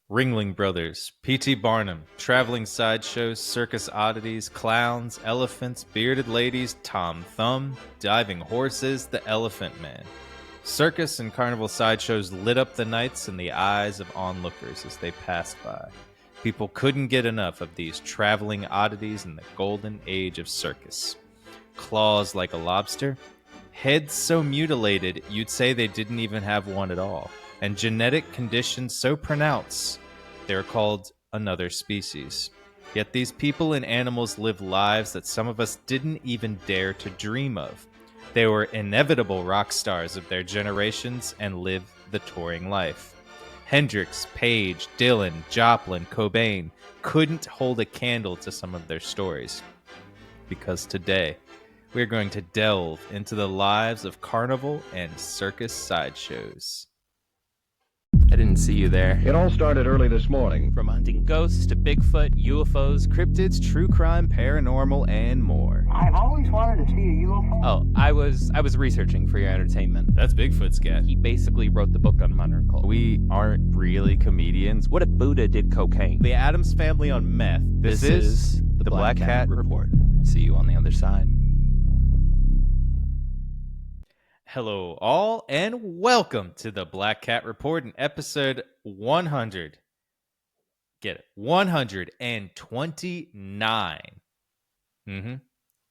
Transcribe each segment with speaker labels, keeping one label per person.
Speaker 1: Ringling Brothers, P.T. Barnum, Traveling Sideshows, Circus Oddities, Clowns, Elephants, Bearded Ladies, Tom Thumb, Diving Horses, The Elephant Man. Circus and Carnival sideshows lit up the nights in the eyes of onlookers as they passed by. People couldn't get enough of these traveling oddities in the golden age of circus. Claws like a lobster, heads so mutilated you'd say they didn't even have one at all, and genetic conditions so pronounced they're called another species. Yet these people and animals live lives that some of us didn't even dare to dream of. They were inevitable rock stars of their generations and lived the touring life. Hendrix, Page, Dylan, Joplin, Cobain couldn't hold a candle to some of their stories. Because today, we're going to delve into the lives of carnival and circus sideshows.
Speaker 2: I didn't see you there.
Speaker 3: It all started early this morning.
Speaker 2: From hunting ghosts to Bigfoot, UFOs,
Speaker 1: Cryptids, true crime, paranormal, and more.
Speaker 4: I've always wanted to see a UFO.
Speaker 2: Oh, I was researching for your entertainment.
Speaker 1: That's Bigfoot's guy.
Speaker 2: He basically wrote the book on modern culture.
Speaker 1: We aren't really comedians.
Speaker 2: What if Buddha did cocaine?
Speaker 1: The Addams Family on meth. This is the Black Cat Report.
Speaker 2: See you on the other side.
Speaker 1: Hello, all, and welcome to the Black Cat Report in episode 100. Get it, 129.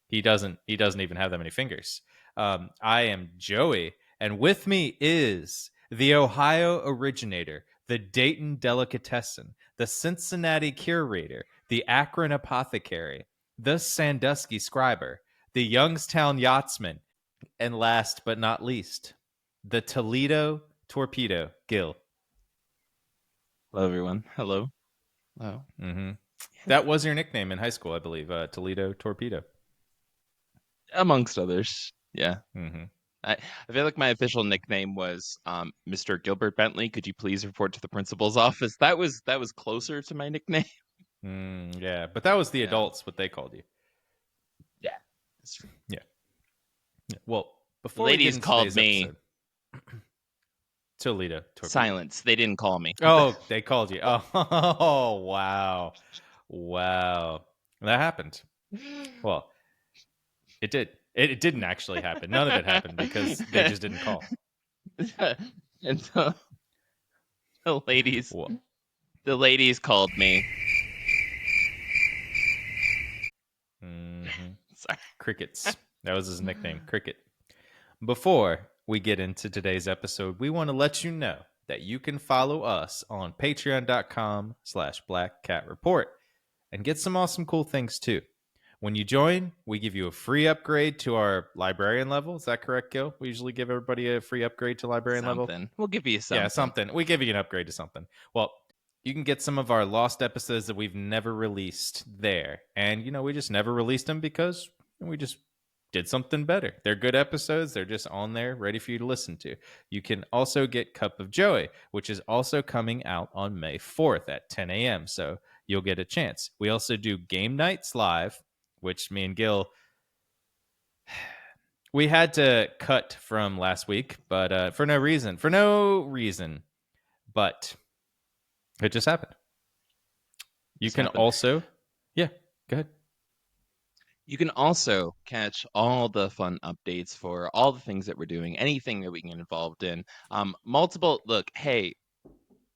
Speaker 1: He doesn't even have that many fingers. I am Joey, and with me is the Ohio originator, the Dayton delicatessen, the Cincinnati curator, the Akron apothecary, the Sandusky scriber, the Youngstown yachtsman, and last but not least, the Toledo torpedo, Gil.
Speaker 2: Hello, everyone. Hello.
Speaker 1: That was your nickname in high school, I believe, Toledo torpedo.
Speaker 2: Amongst others, yeah.
Speaker 1: I
Speaker 2: feel like my official nickname was Mr. Gilbert Bentley. Could you please report to the principal's office? That was closer to my nickname.
Speaker 1: Yeah, but that was the adults, what they called you.
Speaker 2: Yeah, that's true.
Speaker 1: Yeah. Well, before
Speaker 2: ladies called me
Speaker 1: episode, Toledo torpedo.
Speaker 2: Silence. They didn't call me.
Speaker 1: Oh, they called you. Oh, wow. That happened. Well, it did. It didn't actually happen. None of it happened because they just didn't call.
Speaker 2: And the ladies called me. Sorry.
Speaker 1: Crickets. That was his nickname, Cricket. Before we get into today's episode, we want to let you know that you can follow us on patreon.com/blackcatreport and get some awesome cool things too. When you join, we give you a free upgrade to our librarian level. Is that correct, Gil? We usually give everybody a free upgrade to librarian level.
Speaker 2: We'll give you something.
Speaker 1: Yeah, something. We give you an upgrade to something. Well, you can get some of our lost episodes that we've never released there. And, we just never released them because we just did something better. They're good episodes. They're just on there, ready for you to listen to. You can also get Cup of Joey, which is also coming out on May 4th at 10 a.m. So you'll get a chance. We also do Game Nights Live, which me and Gil, we had to cut from last week, but for no reason. But it just happened. You can also, go ahead.
Speaker 2: You can also catch all the fun updates for all the things that we're doing, anything that we can get involved in. Look, hey,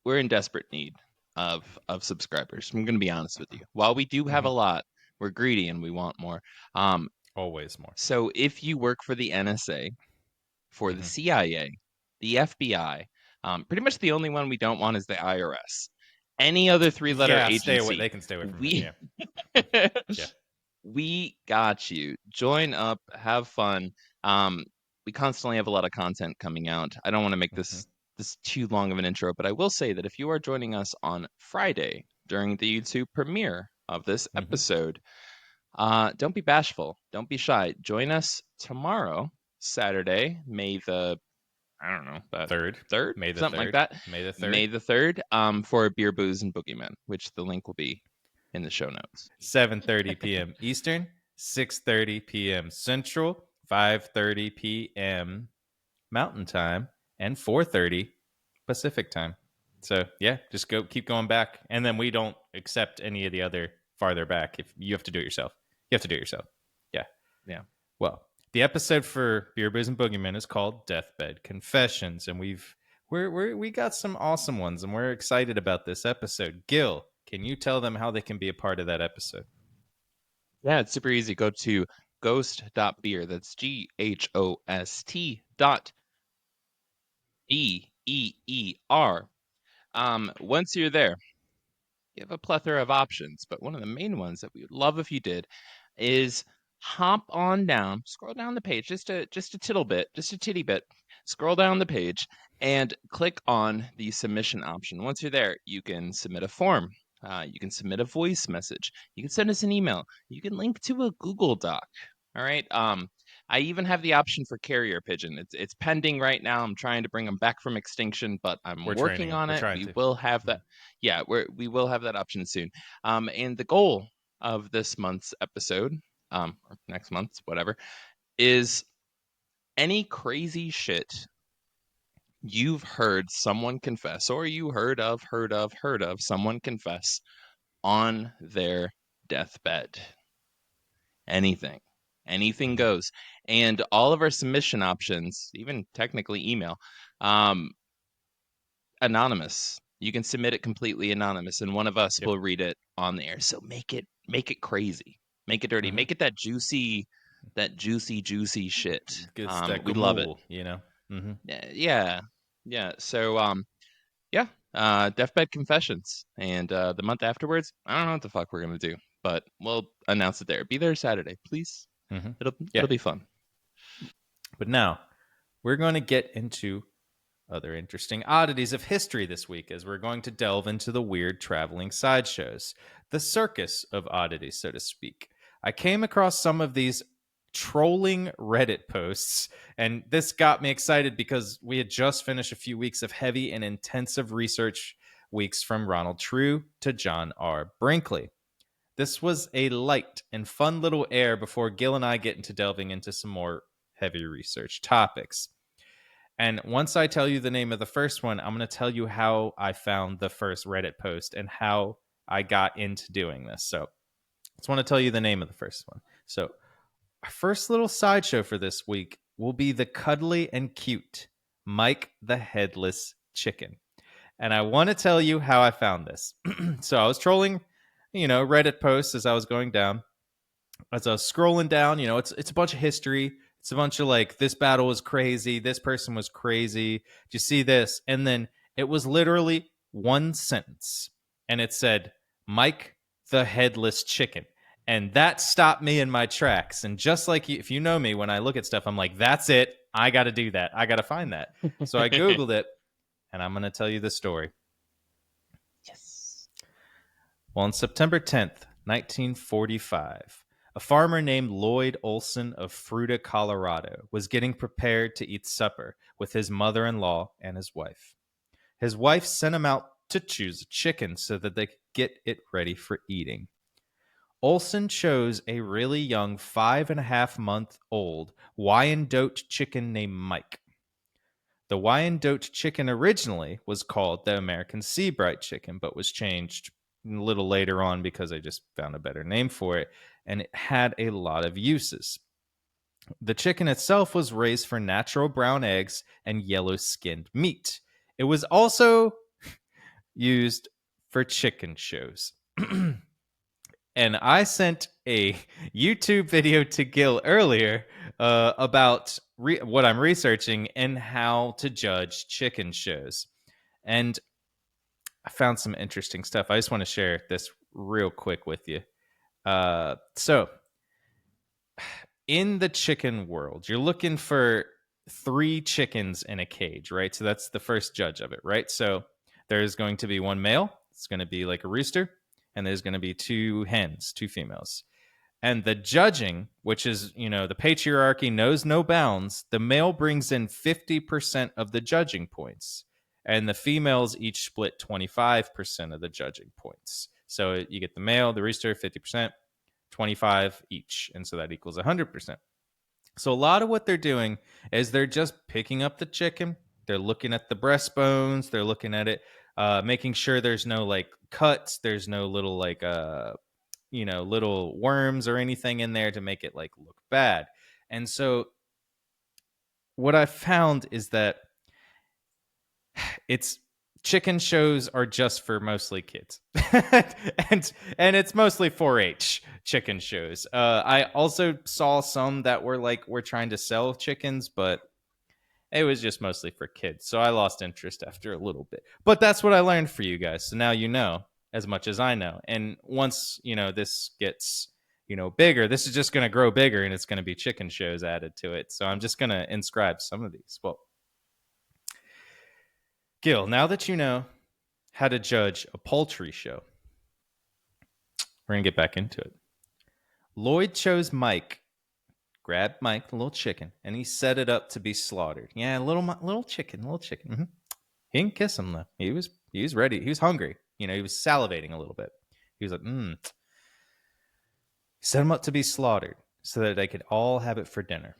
Speaker 2: we're in desperate need of subscribers. I'm going to be honest with you. While we do have a lot, we're greedy and we want more.
Speaker 1: Always more.
Speaker 2: So if you work for the NSA, for the CIA, the FBI, pretty much the only one we don't want is the IRS. Any other three-letter agency.
Speaker 1: They can stay away from me. Yeah.
Speaker 2: We got you. Join up, have fun. We constantly have a lot of content coming out. I don't want to make this too long of an intro, but I will say that if you are joining us on Friday during the YouTube premiere of this episode, don't be bashful. Don't be shy. Join us tomorrow, Saturday, May the 3rd?
Speaker 1: May the
Speaker 2: something
Speaker 1: 3rd.
Speaker 2: like that.
Speaker 1: May the 3rd.
Speaker 2: May the 3rd, for Beer, Booze, and Boogeymen, which the link will be in the show notes.
Speaker 1: 7:30 p.m. Eastern, 6:30 p.m. Central, 5:30 p.m. Mountain Time, and 4:30 Pacific Time. So yeah, just keep going back, and then we don't accept any of the other farther back. If you have to do it yourself, you have to do it yourself. Yeah.
Speaker 2: Yeah.
Speaker 1: Well, the episode for Beer, Booze, and Boogeymen is called Deathbed Confessions, and we got some awesome ones, and we're excited about this episode. Gil, can you tell them how they can be a part of that episode?
Speaker 2: Yeah, it's super easy. Go to ghost.beer. That's GHOST.BEER. Once you're there, you have a plethora of options, but one of the main ones that we would love if you did is hop on down, scroll down the page just a tittle bit, just a titty bit, scroll down the page and click on the submission option. Once you're there, you can submit a form. You can submit a voice message. You can send us an email. You can link to a Google Doc. All right. I even have the option for carrier pigeon. It's pending right now. I'm trying to bring them back from extinction, but I'm working on it. We will have that. Yeah, we will have that option soon. And the goal of this month's episode, or next month's, whatever, is any crazy shit you've heard someone confess, or you heard of someone confess on their deathbed. Anything goes. And all of our submission options, even technically email, anonymous. You can submit it completely anonymous, and one of us will read it on the air. So make it crazy, make it dirty, make it that juicy shit. We love it.
Speaker 1: You know.
Speaker 2: Yeah. So Deathbed Confessions, and the month afterwards, I don't know what the fuck we're gonna do, but we'll announce it there. Be there Saturday, please. It'll be fun.
Speaker 1: But now we're going to get into other interesting oddities of history this week, as we're going to delve into the weird traveling sideshows, the circus of oddities, so to speak. I came across some of these trolling Reddit posts, and this got me excited because we had just finished a few weeks of heavy and intensive research weeks from Ronald True to John R. Brinkley. This was a light and fun little air before Gil and I get into delving into some more heavy research topics. And once I tell you the name of the first one, I'm going to tell you how I found the first Reddit post and how I got into doing this. So I just want to tell you the name of the first one. So our first little sideshow for this week will be the cuddly and cute Mike the Headless Chicken. And I want to tell you how I found this. So I was trolling, Reddit posts as I was going down. As I was scrolling down, it's a bunch of history. It's a bunch of like, this battle was crazy. This person was crazy. Do you see this? And then it was literally one sentence. And it said, Mike the Headless Chicken. And that stopped me in my tracks. And just like if you know me, when I look at stuff, I'm like, that's it. I got to do that. I got to find that. So I Googled it, and I'm going to tell you the story.
Speaker 2: Yes.
Speaker 1: Well, on September 10th, 1945, a farmer named Lloyd Olson of Fruita, Colorado, was getting prepared to eat supper with his mother-in-law and his wife. His wife sent him out to choose a chicken so that they could get it ready for eating. Olson chose a really young 5.5-month-old Wyandotte chicken named Mike. The Wyandotte chicken originally was called the American Sea Bright chicken, but was changed a little later on because I just found a better name for it, and it had a lot of uses. The chicken itself was raised for natural brown eggs and yellow-skinned meat. It was also used for chicken shows. And I sent a YouTube video to Gil earlier about what I'm researching and how to judge chicken shows. And I found some interesting stuff. I just want to share this real quick with you. So, in the chicken world, you're looking for 3 chickens in a cage, right? So that's the first judge of it, right? So there's going to be one male. It's going to be like a rooster. And there's going to be 2 hens, 2 females. And the judging, which is, the patriarchy knows no bounds, the male brings in 50% of the judging points. And the females each split 25% of the judging points. So you get the male, the rooster, 50%, 25 each. And so that equals 100%. So a lot of what they're doing is they're just picking up the chicken. They're looking at the breastbones. They're looking at it. making sure there's no like cuts, there's no little like little worms or anything in there to make it like look bad. And so what I found is that it's chicken shows are just for mostly kids. and it's mostly 4-H chicken shows. I also saw some that were trying to sell chickens, but it was just mostly for kids. So I lost interest after a little bit. But that's what I learned for you guys. So now you know as much as I know. And once, this gets, bigger, this is just going to grow bigger and it's going to be chicken shows added to it. So I'm just going to inscribe some of these. Well, Gil, now that you know how to judge a poultry show, we're going to get back into it. Lloyd chose Mike, grabbed Mike, the little chicken, and he set it up to be slaughtered. Yeah, little chicken. Mm-hmm. He didn't kiss him, though. He was ready. He was hungry. He was salivating a little bit. He was like, He set him up to be slaughtered so that they could all have it for dinner.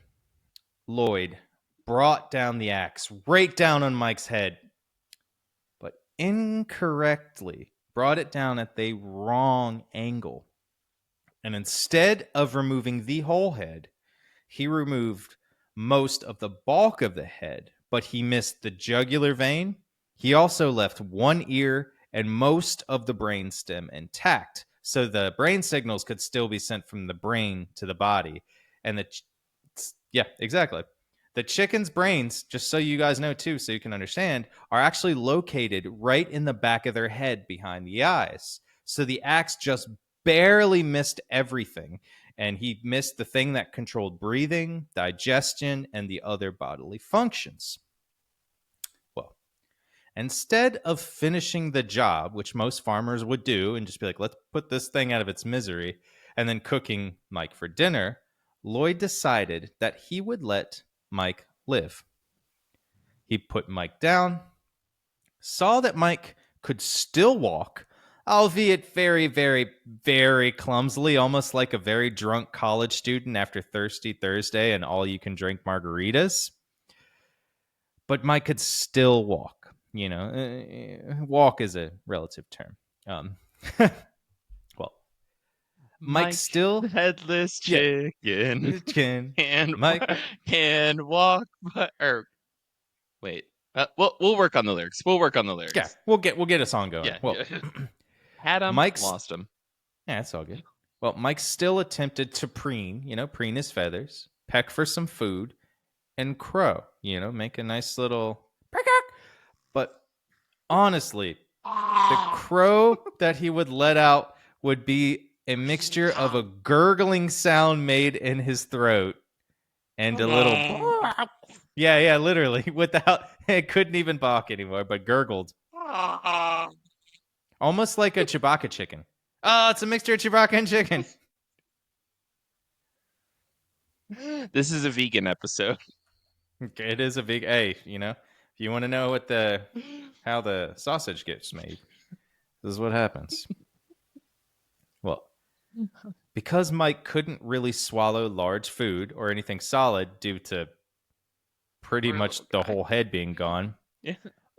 Speaker 1: Lloyd brought down the axe right down on Mike's head, but incorrectly brought it down at the wrong angle. And instead of removing the whole head, he removed most of the bulk of the head, but he missed the jugular vein. He also left one ear and most of the brainstem intact, so the brain signals could still be sent from the brain to the body. And exactly. The chicken's brains, just so you guys know too, so you can understand, are actually located right in the back of their head behind the eyes. So the axe just barely missed everything. And he missed the thing that controlled breathing, digestion, and the other bodily functions. Well, instead of finishing the job, which most farmers would do, and just be like, let's put this thing out of its misery, and then cooking Mike for dinner, Lloyd decided that he would let Mike live. He put Mike down, saw that Mike could still walk, albeit very, very, very clumsily, almost like a very drunk college student after Thirsty Thursday and all-you-can-drink margaritas. But Mike could still walk. Walk is a relative term. Well, Mike still
Speaker 2: headless chicken
Speaker 1: and Mike
Speaker 2: can walk, wait. We'll work on the lyrics.
Speaker 1: Yeah, we'll get a song going.
Speaker 2: Yeah.
Speaker 1: Well,
Speaker 2: had him, lost him.
Speaker 1: Yeah, it's all good. Well, Mike still attempted to preen his feathers, peck for some food, and crow, make a nice little peck. But honestly, the crow that he would let out would be a mixture of a gurgling sound made in his throat and a little yeah, literally, without it couldn't even bark anymore, but gurgled. Almost like a Chewbacca chicken. Oh, it's a mixture of Chewbacca and chicken.
Speaker 2: This is a vegan episode.
Speaker 1: It is a big if you want to know how the sausage gets made, this is what happens. Well, because Mike couldn't really swallow large food or anything solid due to pretty much the whole head being gone,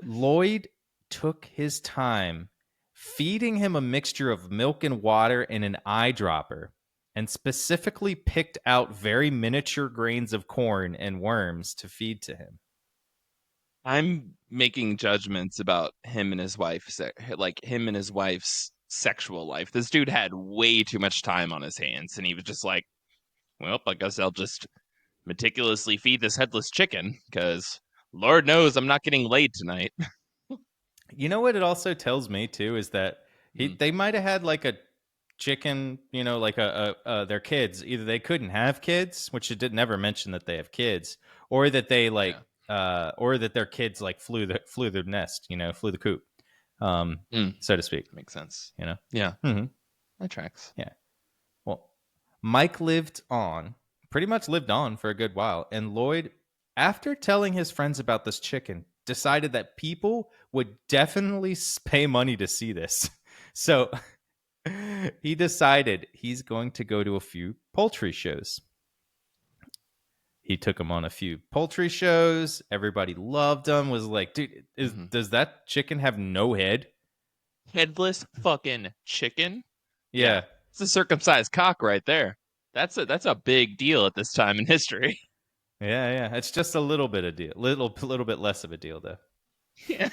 Speaker 1: Lloyd took his time feeding him a mixture of milk and water in an eyedropper, and specifically picked out very miniature grains of corn and worms to feed to him.
Speaker 2: I'm making judgments about him and his wife, sexual life. This dude had way too much time on his hands, and he was just like, well, I guess I'll just meticulously feed this headless chicken, because Lord knows I'm not getting laid tonight.
Speaker 1: You know what it also tells me, too, is that they might have had like a chicken, like their kids. Either they couldn't have kids, which it did never mention that they have kids, or that they or that their kids like flew the nest, flew the coop, so to speak.
Speaker 2: Makes sense.
Speaker 1: Yeah.
Speaker 2: Mm-hmm. That tracks.
Speaker 1: Yeah. Well, Mike pretty much lived on for a good while, and Lloyd, after telling his friends about this chicken, decided that people would definitely pay money to see this. So he decided he's going to go to a few poultry shows. He took him on a few poultry shows. Everybody loved him. Was like, dude, does that chicken have no head?
Speaker 2: Headless fucking chicken.
Speaker 1: Yeah.
Speaker 2: It's a circumcised cock right there. That's a big deal at this time in history.
Speaker 1: Yeah. It's just a little bit of deal. Little bit less of a deal, though.
Speaker 2: Yeah.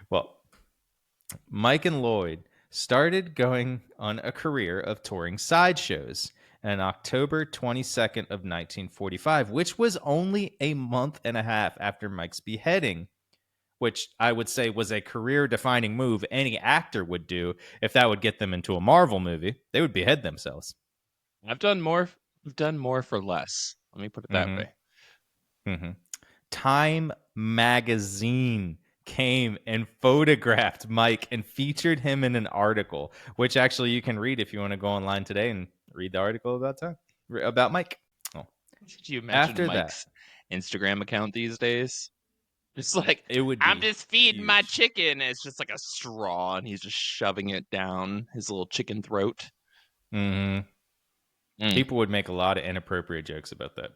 Speaker 1: Well, Mike and Lloyd started going on a career of touring sideshows on October 22nd of 1945, which was only a month and a half after Mike's beheading, which I would say was a career-defining move any actor would do if that would get them into a Marvel movie. They would behead themselves.
Speaker 2: I've done more for less. Let me put it that way.
Speaker 1: Mm-hmm. Time magazine came and photographed Mike and featured him in an article, which actually you can read if you want to go online today and read the article about Mike. Oh.
Speaker 2: Could you imagine
Speaker 1: After
Speaker 2: Mike's Instagram account these days? Just like,
Speaker 1: it would.
Speaker 2: I'm just feeding
Speaker 1: huge.
Speaker 2: my chicken. It's just like a straw, and he's just shoving it down his little chicken throat.
Speaker 1: Mm-hmm. People would make a lot of inappropriate jokes about that.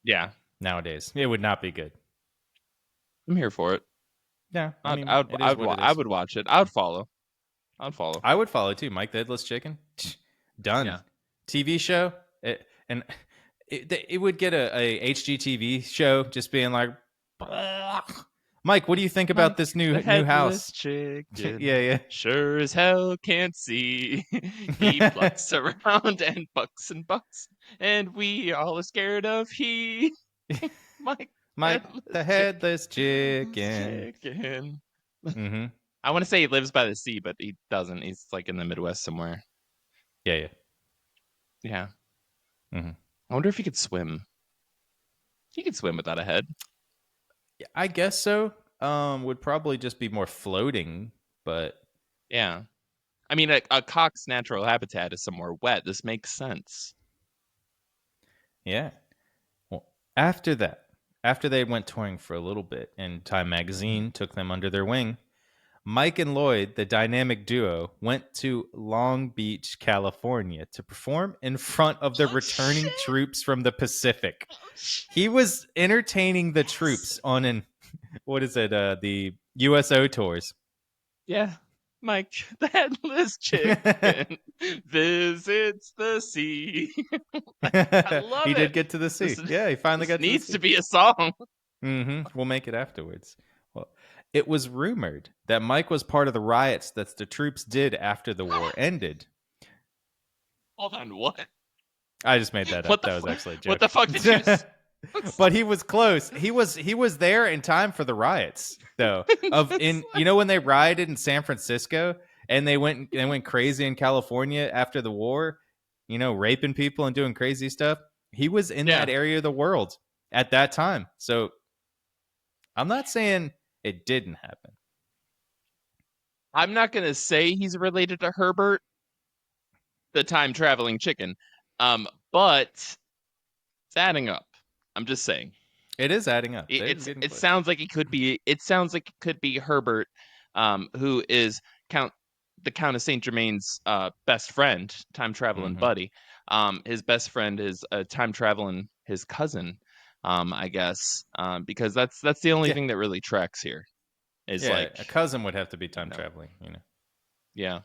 Speaker 2: Yeah.
Speaker 1: Nowadays, it would not be good.
Speaker 2: I'm here for it.
Speaker 1: Yeah,
Speaker 2: I would watch it. I would follow.
Speaker 1: I would follow too. Mike the Headless Chicken. Done.
Speaker 2: Yeah.
Speaker 1: TV show. It would get a HGTV show just being like, Mike, what do you think about this new house?
Speaker 2: Chicken,
Speaker 1: yeah.
Speaker 2: Sure as hell can't see. He plucks around and bucks, and we all are scared of he. Mike
Speaker 1: the Headless Chicken. Mm-hmm.
Speaker 2: I want to say he lives by the sea, but he doesn't. He's like in the Midwest somewhere.
Speaker 1: Yeah.
Speaker 2: Mm-hmm. I wonder if he could swim. He could swim without a head.
Speaker 1: Yeah, I guess so. Would probably just be more floating, but
Speaker 2: yeah. I mean, a cock's natural habitat is somewhere wet. This makes sense.
Speaker 1: Yeah. Well, after they went touring for a little bit and Time Magazine took them under their wing, Mike and Lloyd, the dynamic duo, went to Long Beach, California to perform in front of the returning troops from the Pacific. He was entertaining the troops on the USO tours.
Speaker 2: Yeah. Mike, the Headless Chicken visits the sea. I love
Speaker 1: he
Speaker 2: it.
Speaker 1: did get to the sea. He finally got to the sea.
Speaker 2: Needs to be a song.
Speaker 1: Mm-hmm. We'll make it afterwards. Well, it was rumored that Mike was part of the riots that the troops did after the war ended.
Speaker 2: Hold on, what?
Speaker 1: I just made that up. That was actually a joke.
Speaker 2: What the fuck did you
Speaker 1: But he was close. He was there in time for the riots, though. When they rioted in San Francisco and they went crazy in California after the war, raping people and doing crazy stuff. He was in that area of the world at that time. So I'm not saying it didn't happen.
Speaker 2: I'm not going to say he's related to Herbert, the time-traveling chicken, but it's adding up. I'm just saying.
Speaker 1: It is adding up.
Speaker 2: It sounds like it could be. It sounds like it could be Herbert, who is the Count of Saint Germain's best friend, time traveling buddy. His best friend is time traveling his cousin, I guess, because that's the only thing that really tracks here. Is like
Speaker 1: a cousin would have to be time traveling,
Speaker 2: Yeah.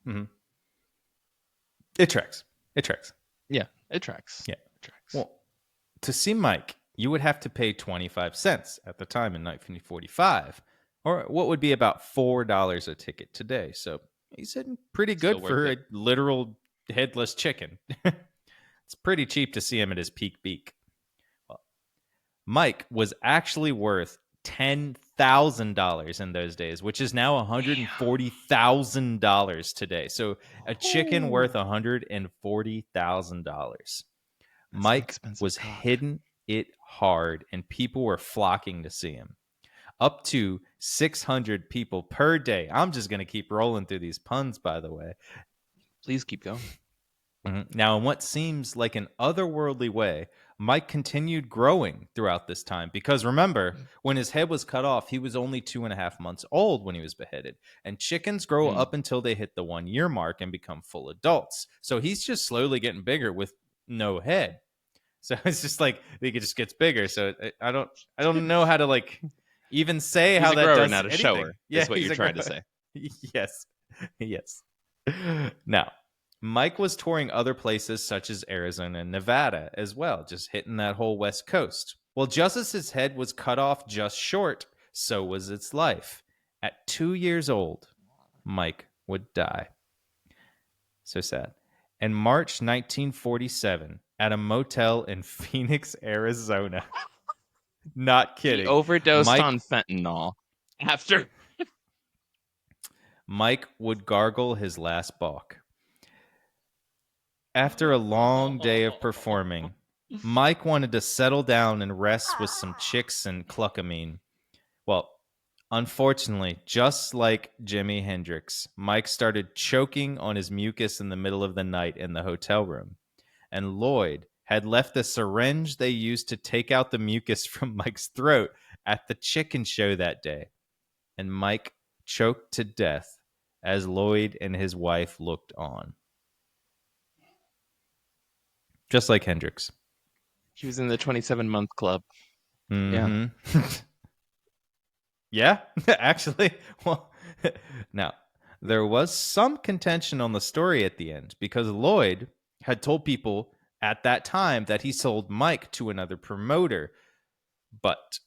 Speaker 1: Mm-hmm. It tracks.
Speaker 2: Yeah, it tracks.
Speaker 1: Yeah, it tracks. Well, to see Mike, you would have to pay 25 cents at the time in 1945, or what would be about $4 a ticket today. So he's hitting pretty good for a literal headless chicken. It's pretty cheap to see him at his peak beak. Well, Mike was actually worth $10,000 in those days, which is now $140,000 today. So a chicken worth $140,000. Mike was hitting it hard, and people were flocking to see him. Up to 600 people per day. I'm just going to keep rolling through these puns, by the way.
Speaker 2: Please keep going.
Speaker 1: Now, in what seems like an otherworldly way, Mike continued growing throughout this time. Because remember, when his head was cut off, he was only 2.5 months old when he was beheaded. And chickens grow up until they hit the 1-year mark and become full adults. So he's just slowly getting bigger with no head. So it's just like it just gets bigger. So I don't know how to like even say
Speaker 2: He's
Speaker 1: how
Speaker 2: a
Speaker 1: that
Speaker 2: grower,
Speaker 1: does
Speaker 2: not a
Speaker 1: anything.
Speaker 2: shower.
Speaker 1: Yeah,
Speaker 2: Is what
Speaker 1: he's
Speaker 2: you're
Speaker 1: a
Speaker 2: trying to
Speaker 1: grower.
Speaker 2: say.
Speaker 1: Yes. Yes. Now, Mike was touring other places such as Arizona and Nevada as well, just hitting that whole West Coast. Well, just as his head was cut off just short, so was its life. At 2 years old, Mike would die. So sad. In March 1947, at a motel in Phoenix, Arizona. Not
Speaker 2: He
Speaker 1: kidding.
Speaker 2: overdosed on fentanyl after.
Speaker 1: Mike would gargle his last balk. After a long day of performing, Mike wanted to settle down and rest with some chicks and cluckamine. Well, unfortunately, just like Jimi Hendrix, Mike started choking on his mucus in the middle of the night in the hotel room. And Lloyd had left the syringe they used to take out the mucus from Mike's throat at the chicken show that day. And Mike choked to death as Lloyd and his wife looked on. Just like Hendrix.
Speaker 2: He was in the 27-month club.
Speaker 1: Mm-hmm. Yeah, actually. Well, now, there was some contention on the story at the end because Lloyd had told people at that time that he sold Mike to another promoter, but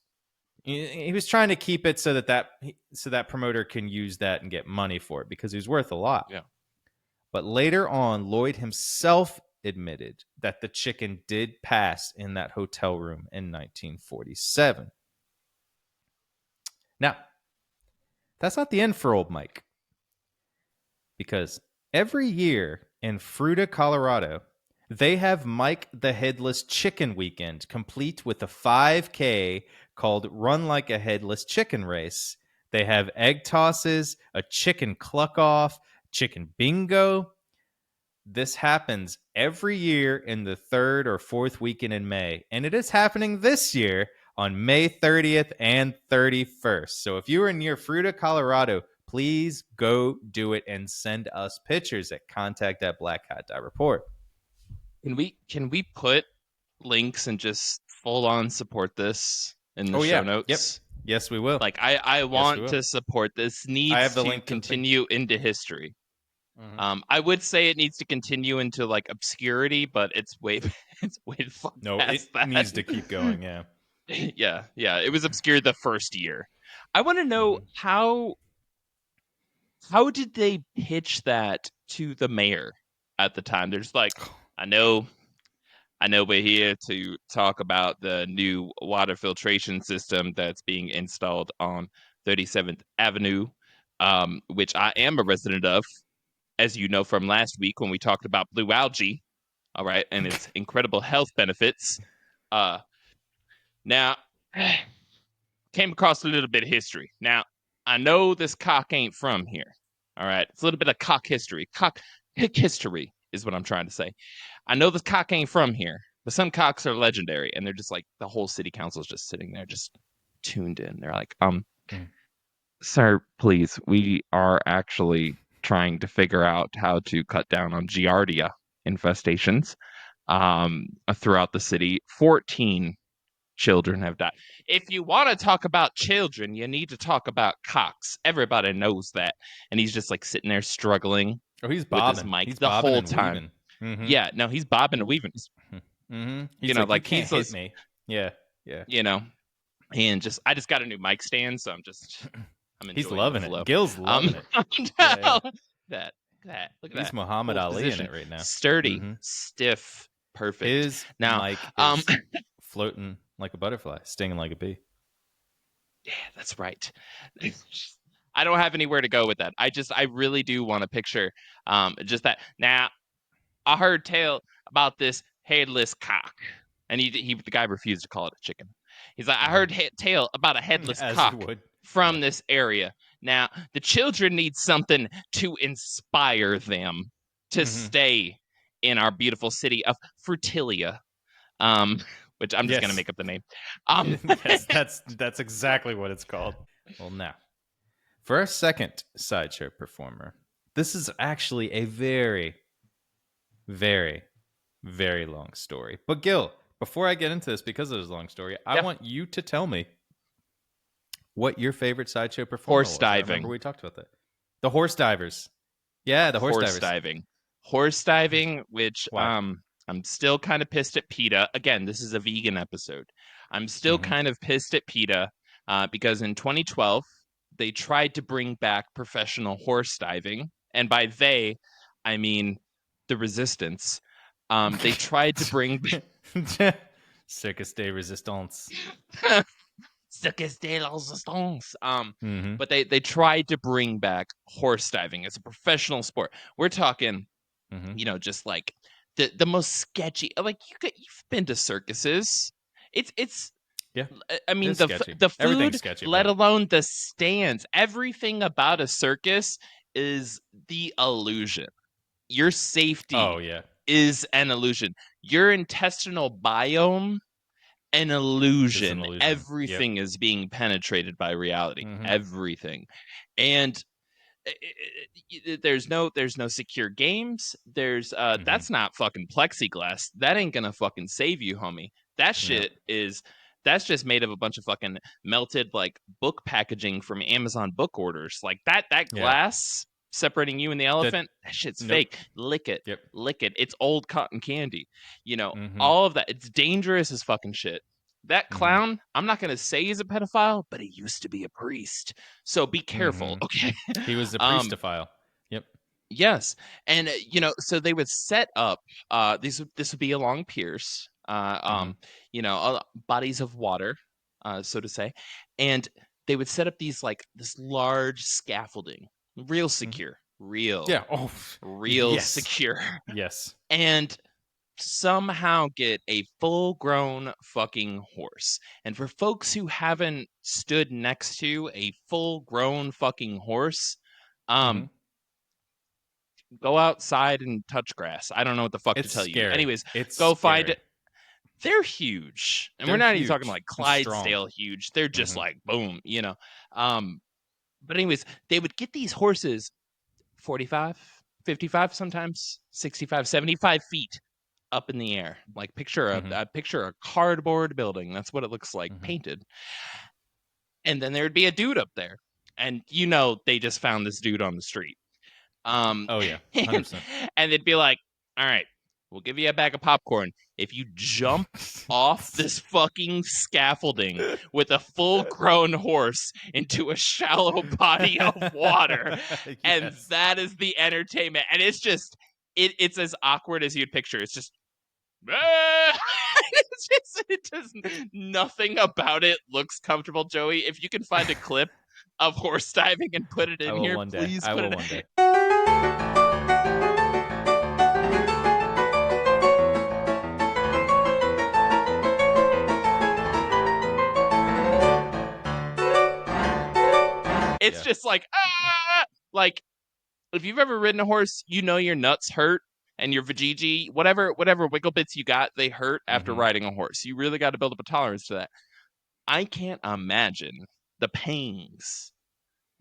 Speaker 1: he was trying to keep it so that promoter can use that and get money for it because he was worth a lot.
Speaker 2: Yeah.
Speaker 1: But later on, Lloyd himself admitted that the chicken did pass in that hotel room in 1947. Now, that's not the end for old Mike. Because every year in Fruita, Colorado, they have Mike the Headless Chicken Weekend, complete with a 5K called Run Like a Headless Chicken Race. They have egg tosses, a chicken cluck-off, chicken bingo. This happens every year in the third or fourth weekend in May, and it is happening this year on May 30th and 31st. So if you are near Fruita, Colorado, please go do it and send us pictures at contact@blackhat.report.
Speaker 2: Can we put links and just full on support this in the show notes?
Speaker 1: Yep. Yes, we will.
Speaker 2: Like I want to support this. Needs to continue into history. Mm-hmm. I would say it needs to continue into like obscurity, but it's way far past that.
Speaker 1: It needs to keep going. Yeah.
Speaker 2: yeah. It was obscure the first year. I want to know how did they pitch that to the mayor at the time? They're just like, I know we're here to talk about the new water filtration system that's being installed on 37th Avenue, which I am a resident of, as you know from last week when we talked about blue algae, all right, and its incredible health benefits. Now, came across a little bit of history. Now, I know this cock ain't from here, all right? It's a little bit of cock history. Cock history is what I'm trying to say. I know this cock ain't from here, but some cocks are legendary, and they're just like, the whole city council is just sitting there just tuned in. They're like, sir, please, we are actually trying to figure out how to cut down on Giardia infestations throughout the city. 14 children have died. If you want to talk about children, you need to talk about cocks. Everybody knows that. And he's just like sitting there struggling.
Speaker 1: Oh, he's bobbing.
Speaker 2: With his mic
Speaker 1: he's
Speaker 2: the whole time.
Speaker 1: Mm-hmm.
Speaker 2: Yeah, no, he's bobbing and weaving.
Speaker 1: Mm-hmm.
Speaker 2: You know, like
Speaker 1: you can't hit me. Yeah.
Speaker 2: You know, and I just got a new mic stand, so I'm
Speaker 1: he's loving it. Gil's loving it.
Speaker 2: That. Look at
Speaker 1: he's
Speaker 2: that.
Speaker 1: Muhammad Ali in it right now.
Speaker 2: Sturdy, stiff, perfect.
Speaker 1: His mic is floating like a butterfly, stinging like a bee.
Speaker 2: Yeah, that's right. I don't have anywhere to go with that. I really do want to picture just that. Now, I heard tale about this headless cock, and the guy refused to call it a chicken. He's like, I heard tale about a headless cock from this area. Now, the children need something to inspire them to stay in our beautiful city of Frutilia, which I'm just going to make up the name.
Speaker 1: Yes, that's exactly what it's called. Well, now, for our second sideshow performer, this is actually a very, very very long story. But Gil, before I get into this, because it is a long story, I want you to tell me what your favorite sideshow performer
Speaker 2: Horse
Speaker 1: was. I
Speaker 2: diving.
Speaker 1: remember we talked about that. The horse divers. Yeah, the horse divers.
Speaker 2: Horse diving, which
Speaker 1: Why?
Speaker 2: I'm still kind of pissed at PETA. Again, this is a vegan episode. I'm still kind of pissed at PETA because in 2012 they tried to bring back professional horse diving, and by they, I mean the resistance. They tried to bring
Speaker 1: Circus de Resistance.
Speaker 2: Circus de la Resistance. But they tried to bring back horse diving as a professional sport. We're talking, just like the most sketchy. Like you've been to circuses. It's
Speaker 1: Yeah.
Speaker 2: I mean
Speaker 1: It's
Speaker 2: the
Speaker 1: sketchy.
Speaker 2: the
Speaker 1: Everything's
Speaker 2: food,
Speaker 1: sketchy
Speaker 2: let
Speaker 1: about it.
Speaker 2: alone the stands. Everything about a circus is the illusion. Your safety is an illusion. Your intestinal biome, an illusion. Everything is being penetrated by reality. Everything. And there's no secure games. There's that's not fucking plexiglass. That ain't gonna fucking save you, homie. That shit that's just made of a bunch of fucking melted like book packaging from Amazon book orders. Like that glass separating you and the elephant, that shit's fake. Lick it. Lick it. It's old cotton candy. All of that. It's dangerous as fucking shit. That clown, I'm not going to say he's a pedophile, but he used to be a priest. So be careful, okay?
Speaker 1: He was a priestophile.
Speaker 2: Yes. And, so they would set up, this would be along piers, bodies of water, so to say. And they would set up this large scaffolding, real secure, real secure.
Speaker 1: Yes.
Speaker 2: And somehow get a full-grown fucking horse. And for folks who haven't stood next to a full-grown fucking horse, go outside and touch grass. I don't know what the fuck to tell you. Anyways, go find it. They're huge. And we're not even talking like Clydesdale huge. They're just like boom, But anyways, they would get these horses 45, 55 sometimes, 65, 75 feet up in the air. Like picture a cardboard building. That's what it looks like painted. And then there'd be a dude up there. And they just found this dude on the street.
Speaker 1: 100%.
Speaker 2: And they'd be like, all right, we'll give you a bag of popcorn if you jump off this fucking scaffolding with a full-grown horse into a shallow body of water. And that is the entertainment. And it's just, it's as awkward as you'd picture. It's just, it does nothing about it looks comfortable. Joey, if you can find a clip of horse diving and put it in here, please put it in. It's just like if you've ever ridden a horse, your nuts hurt and your vajayjay, whatever wiggle bits you got, they hurt after riding a horse. You really got to build up a tolerance to that. I can't imagine the pangs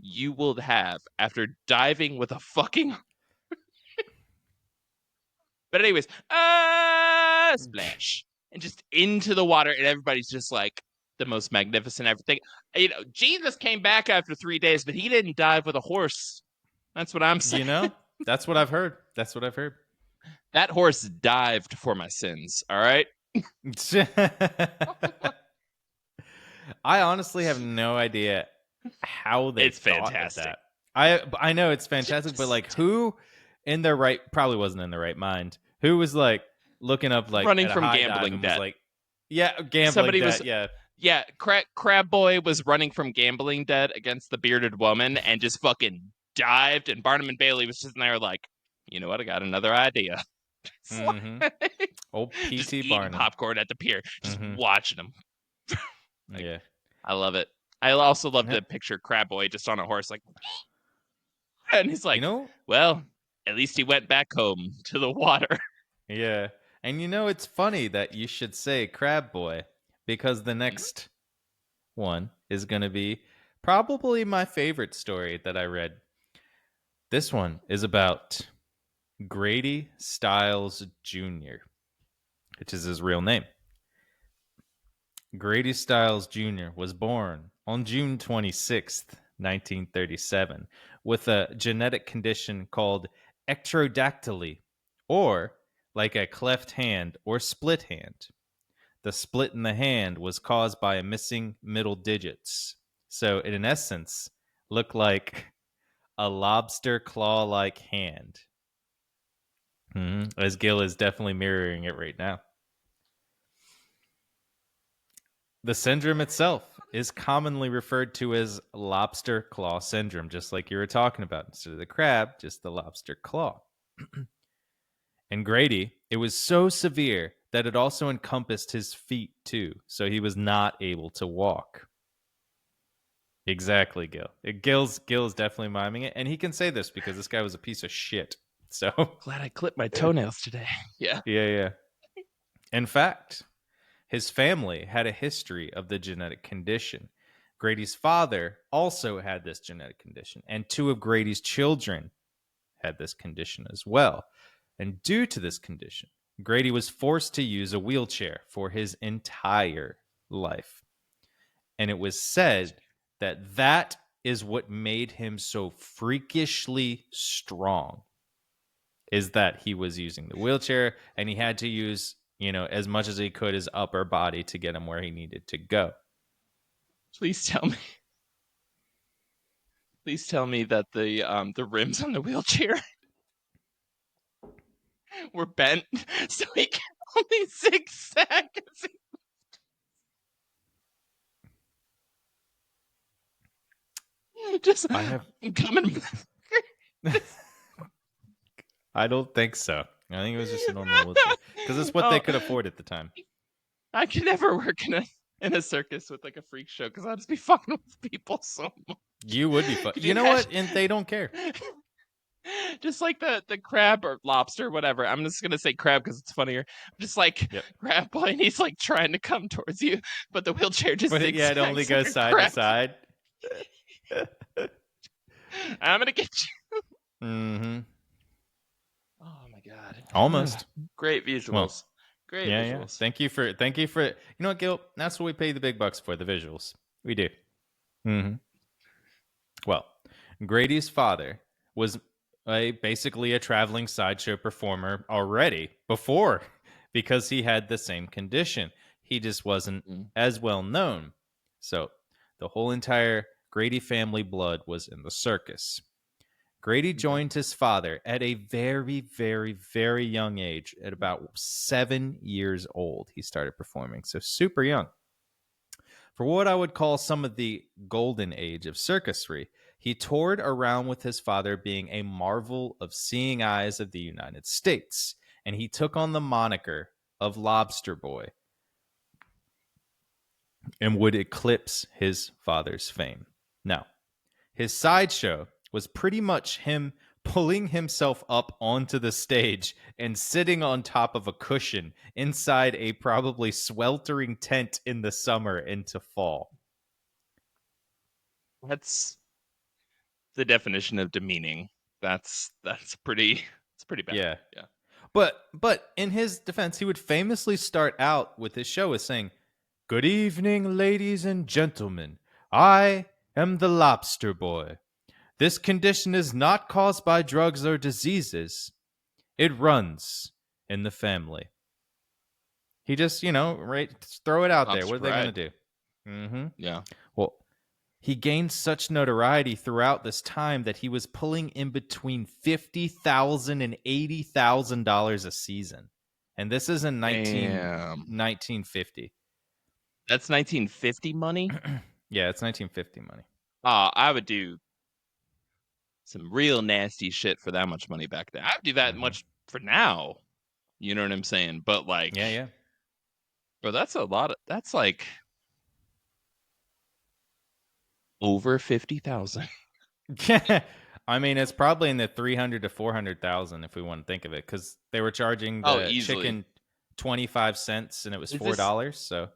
Speaker 2: you will have after diving with a fucking But anyways, splash and just into the water, and everybody's just like the most magnificent everything. Jesus came back after 3 days, but he didn't dive with a horse. That's what I'm saying.
Speaker 1: That's what I've heard.
Speaker 2: That horse dived for my sins. All right.
Speaker 1: I honestly have no idea how they thought of that. I know it's fantastic, but like who in their right probably wasn't in the right mind. Who was like looking up like
Speaker 2: running from gambling debt?
Speaker 1: Like, gambling
Speaker 2: Somebody
Speaker 1: debt.
Speaker 2: Crab Boy was running from gambling debt against the bearded woman and just fucking dived. And Barnum and Bailey was sitting there like, you know what? I got another idea.
Speaker 1: Old P.T.
Speaker 2: Just
Speaker 1: Barnum.
Speaker 2: Popcorn at the pier, just watching them.
Speaker 1: Yeah,
Speaker 2: I love it. I also love to picture Crab Boy just on a horse, like, and he's like, well, at least he went back home to the water.
Speaker 1: Yeah, and it's funny that you should say Crab Boy because the next one is going to be probably my favorite story that I read. This one is about Grady Stiles Jr. which is his real name. Grady Stiles Jr. was born on June 26th, 1937, with a genetic condition called ectrodactyly, or like a cleft hand or split hand. The split in the hand was caused by a missing middle digits. So, in essence, looked like a lobster claw-like hand. As Gil is definitely mirroring it right now. The syndrome itself is commonly referred to as lobster claw syndrome, just like you were talking about. Instead of the crab, just the lobster claw. And Grady, it was so severe that it also encompassed his feet too, so he was not able to walk. Exactly, Gil. Gil's definitely miming it, and he can say this because this guy was a piece of shit. So
Speaker 2: Glad I clipped my toenails today. Yeah.
Speaker 1: yeah. In fact, his family had a history of the genetic condition. Grady's father also had this genetic condition, and 2 of Grady's children had this condition as well. And due to this condition, Grady was forced to use a wheelchair for his entire life. And it was said that that is what made him so freakishly strong, is that he was using the wheelchair and he had to use, as much as he could, his upper body to get him where he needed to go.
Speaker 2: Please tell me that the rims on the wheelchair were bent so he can only zigzag. I'm coming.
Speaker 1: I don't think so. I think it was just a normal wheelchair because it's what they could afford at the time.
Speaker 2: I could never work in a circus with like a freak show because I'll just be fucking with people so much.
Speaker 1: You would be fucking. You know what? And they don't care.
Speaker 2: Just like the crab or lobster, whatever. I'm just gonna say crab because it's funnier. Just like crab boy, and he's like trying to come towards you, but the wheelchair just zigzags.
Speaker 1: It only goes side to side.
Speaker 2: I'm gonna get you.
Speaker 1: Mm-hmm.
Speaker 2: Oh my god!
Speaker 1: Almost.
Speaker 2: Great visuals. Well, great visuals.
Speaker 1: Yeah. Thank you for. You know what, Gil? That's what we pay the big bucks for. The visuals. We do. Mm-hmm. Well, Grady's father was basically a traveling sideshow performer already before, because he had the same condition. He just wasn't as well known. So the whole entire Grady family blood was in the circus. Grady joined his father at a very, very, very young age. At about 7 years old, he started performing. So super young. For what I would call some of the golden age of circusry, he toured around with his father, being a marvel of seeing eyes of the United States, and he took on the moniker of Lobster Boy and would eclipse his father's fame. Now, his sideshow was pretty much him pulling himself up onto the stage and sitting on top of a cushion inside a probably sweltering tent in the summer into fall.
Speaker 2: That's the definition of demeaning. That's pretty bad.
Speaker 1: Yeah. But in his defense, he would famously start out with his show as saying, "Good evening, ladies and gentlemen. I am the Lobster Boy. This condition is not caused by drugs or diseases. It runs in the family." He just, throw it out there. What are they going to do? Mm-hmm.
Speaker 2: Yeah.
Speaker 1: Well, he gained such notoriety throughout this time that he was pulling in between $50,000 and $80,000 a season. And this is in 1950.
Speaker 2: That's 1950 money?
Speaker 1: Yeah, it's 1950 money.
Speaker 2: I would do some real nasty shit for that much money back then. I'd do that much for now. You know what I'm saying? But like,
Speaker 1: yeah.
Speaker 2: Bro, that's a lot. That's like over 50,000.
Speaker 1: I mean, it's probably in the 300 to 400,000 if we want to think of it, because they were charging the chicken 25 cents and it was $4. So,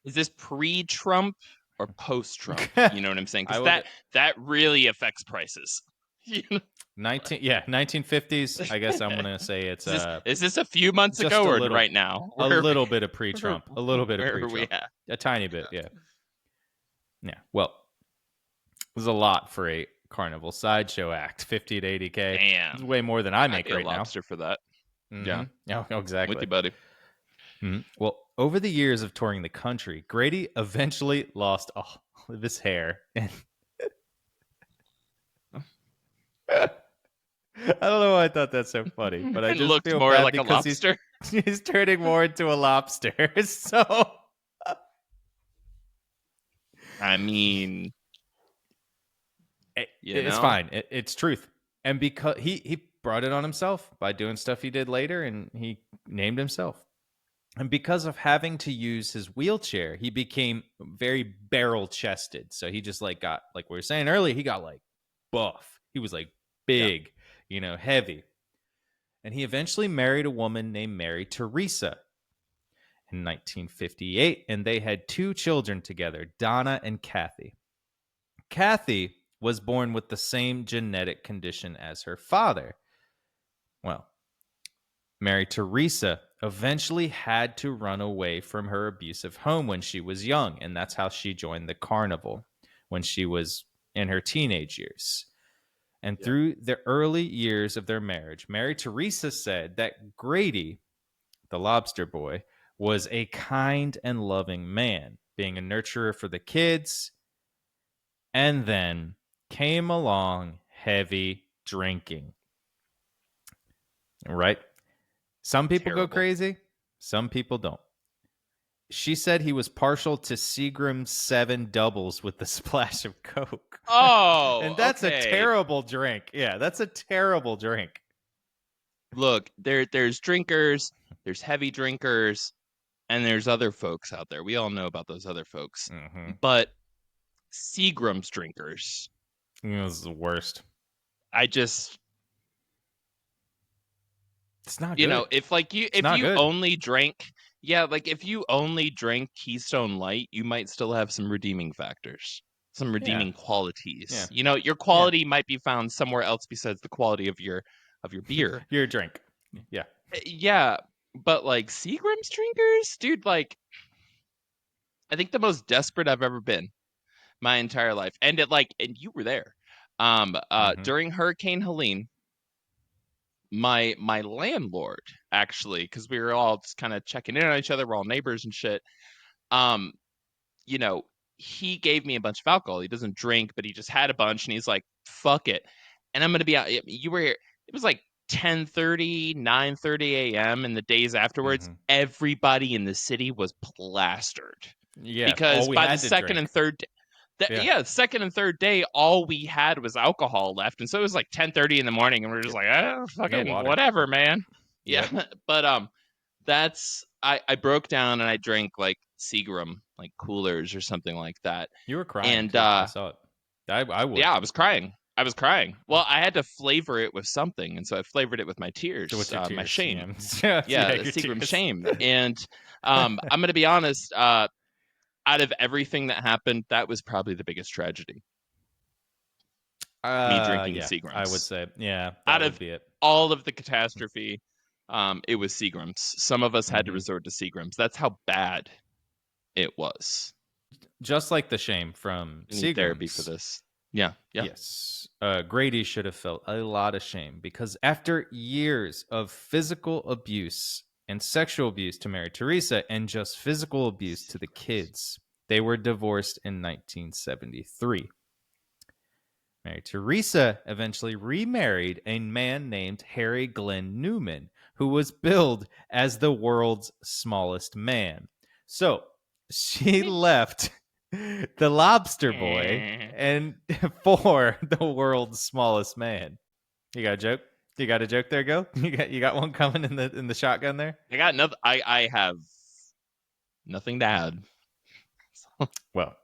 Speaker 2: is this pre-Trump or post-Trump? You know what I'm saying? Because that really affects prices. You know,
Speaker 1: 1950s. I guess I'm gonna say it's
Speaker 2: is this a few months
Speaker 1: just
Speaker 2: ago
Speaker 1: a
Speaker 2: or
Speaker 1: little-
Speaker 2: right now?
Speaker 1: a little bit of pre-Trump, a little bit of
Speaker 2: Where are we
Speaker 1: pre-Trump,
Speaker 2: at?
Speaker 1: a tiny bit, yeah. Well, it was a lot for a Carnival Sideshow act, 50 to 80K.
Speaker 2: Damn.
Speaker 1: It's way more than I
Speaker 2: I'd
Speaker 1: make
Speaker 2: be a
Speaker 1: right now.
Speaker 2: lobster for that. Yeah.
Speaker 1: Oh, exactly.
Speaker 2: With you, buddy.
Speaker 1: Well, over the years of touring the country, Grady eventually lost all of his hair. And I don't know why I thought that's so funny, but I
Speaker 2: It
Speaker 1: just
Speaker 2: looked
Speaker 1: feel
Speaker 2: more
Speaker 1: bad
Speaker 2: like a
Speaker 1: because
Speaker 2: lobster.
Speaker 1: he's turning more into a lobster. So,
Speaker 2: I mean,
Speaker 1: it's fine. It's truth. And because he brought it on himself by doing stuff he did later, and he named himself. And because of having to use his wheelchair, he became very barrel-chested. So he just got, like we were saying earlier, he got buff. He was big, heavy. And he eventually married a woman named Mary Teresa in 1958, and they had 2 children together, Donna and Kathy. Kathy was born with the same genetic condition as her father. Well, Mary Teresa eventually had to run away from her abusive home when she was young, and that's how she joined the Carnival when she was in her teenage years. And through the early years of their marriage, Mary Teresa said that Grady, the lobster boy, was a kind and loving man, being a nurturer for the kids. And then came along heavy drinking. Right? Some people go crazy. Some people don't. She said he was partial to Seagram's 7 doubles with the splash of Coke.
Speaker 2: Oh,
Speaker 1: and that's
Speaker 2: okay.
Speaker 1: a terrible drink. Yeah, that's a terrible drink.
Speaker 2: Look, there's drinkers, there's heavy drinkers, and there's other folks out there. We all know about those other folks.
Speaker 1: Mm-hmm.
Speaker 2: But Seagram's drinkers,
Speaker 1: This is the worst. It's not good.
Speaker 2: If you only drank, if you only drank Keystone Light, you might still have some redeeming factors, some redeeming qualities.
Speaker 1: Yeah.
Speaker 2: Your quality might be found somewhere else besides the quality of your beer.
Speaker 1: Your drink. Yeah.
Speaker 2: Yeah, but Seagram's drinkers, dude, I think the most desperate I've ever been my entire life. And and you were there. During Hurricane Helene, my landlord, actually, because we were all just kind of checking in on each other, we're all neighbors and shit. He gave me a bunch of alcohol. He doesn't drink, but he just had a bunch, and he's like, "Fuck it." And I'm gonna be out. You were here. It was 10:30, 9:30 a.m. and the days afterwards, everybody in the city was plastered.
Speaker 1: Yeah,
Speaker 2: because by the second and third. Second and third day, all we had was alcohol left, and so it was 10:30 in the morning, and we are just fucking whatever, man. Yeah, but that's I broke down and I drank Seagram, coolers or something like that.
Speaker 1: You were crying,
Speaker 2: and
Speaker 1: too. I saw it. I would.
Speaker 2: Yeah, I was crying. Well, I had to flavor it with something, and so I flavored it with my tears, my shame.
Speaker 1: Yeah,
Speaker 2: the Seagram shame. And I'm gonna be honest. Out of everything that happened, that was probably the biggest tragedy. Me drinking Seagrams.
Speaker 1: I would say, that
Speaker 2: out
Speaker 1: would
Speaker 2: of
Speaker 1: be it.
Speaker 2: All of the catastrophe, it was Seagrams. Some of us had to resort to Seagrams. That's how bad it was.
Speaker 1: Just like the shame from Seagrams.
Speaker 2: Therapy for this. Yeah.
Speaker 1: Yes. Grady should have felt a lot of shame because after years of physical abuse and sexual abuse to Mary Teresa and just physical abuse to the kids, they were divorced in 1973. Mary Teresa eventually remarried a man named Harry Glenn Newman, who was billed as the world's smallest man. So she left the lobster boy and for the world's smallest man. You got a joke? You got a joke there, Gil? You got one coming in the shotgun there?
Speaker 2: I got nothing. I have nothing to add.
Speaker 1: Well,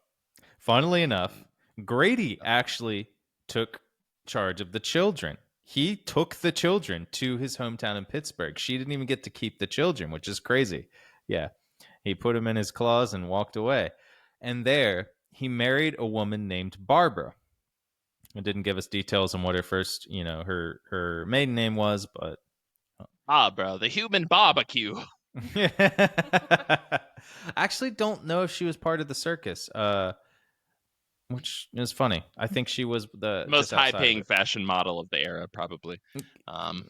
Speaker 1: funnily enough, Grady actually took charge of the children. He took the children to his hometown in Pittsburgh. She didn't even get to keep the children, which is crazy. Yeah. He put them in his claws and walked away. And there, he married a woman named Barbara. It didn't give us details on what her first, her maiden name was, but
Speaker 2: Bro, the human barbecue.
Speaker 1: I actually don't know if she was part of the circus, which is funny. I think she was the
Speaker 2: Most
Speaker 1: just outside of
Speaker 2: high-paying
Speaker 1: it.
Speaker 2: fashion model of the era, probably.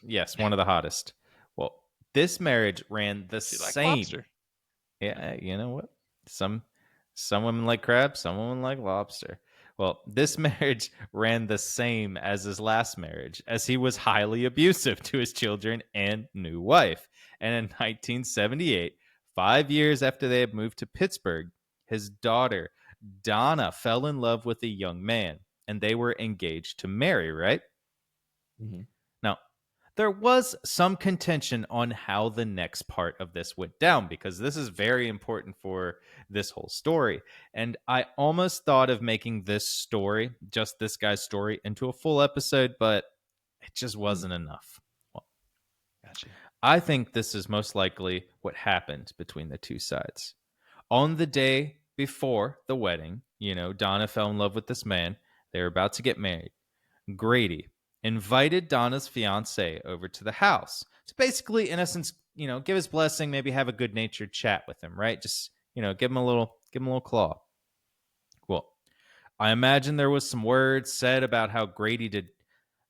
Speaker 1: Yes, one of the hottest. Well, this marriage ran the
Speaker 2: She liked
Speaker 1: same.
Speaker 2: lobster.
Speaker 1: Yeah, you know what? Some women like crab, some women like lobster. Well, this marriage ran the same as his last marriage, as he was highly abusive to his children and new wife. And in 1978, 5 years after they had moved to Pittsburgh, his daughter, Donna, fell in love with a young man, and they were engaged to marry, right?
Speaker 2: Mm-hmm.
Speaker 1: Now, there was some contention on how the next part of this went down, because this is very important for this whole story. And I almost thought of making this story, just this guy's story, into a full episode, but it just wasn't enough. Well,
Speaker 2: Gotcha.
Speaker 1: I think this is most likely what happened between the two sides. On the day before the wedding, Donna fell in love with this man. They were about to get married. Grady invited Donna's fiance over to the house to basically, in essence, give his blessing, maybe have a good-natured chat with him, right? Just, give him a little claw. Well, I imagine there was some words said about how Grady did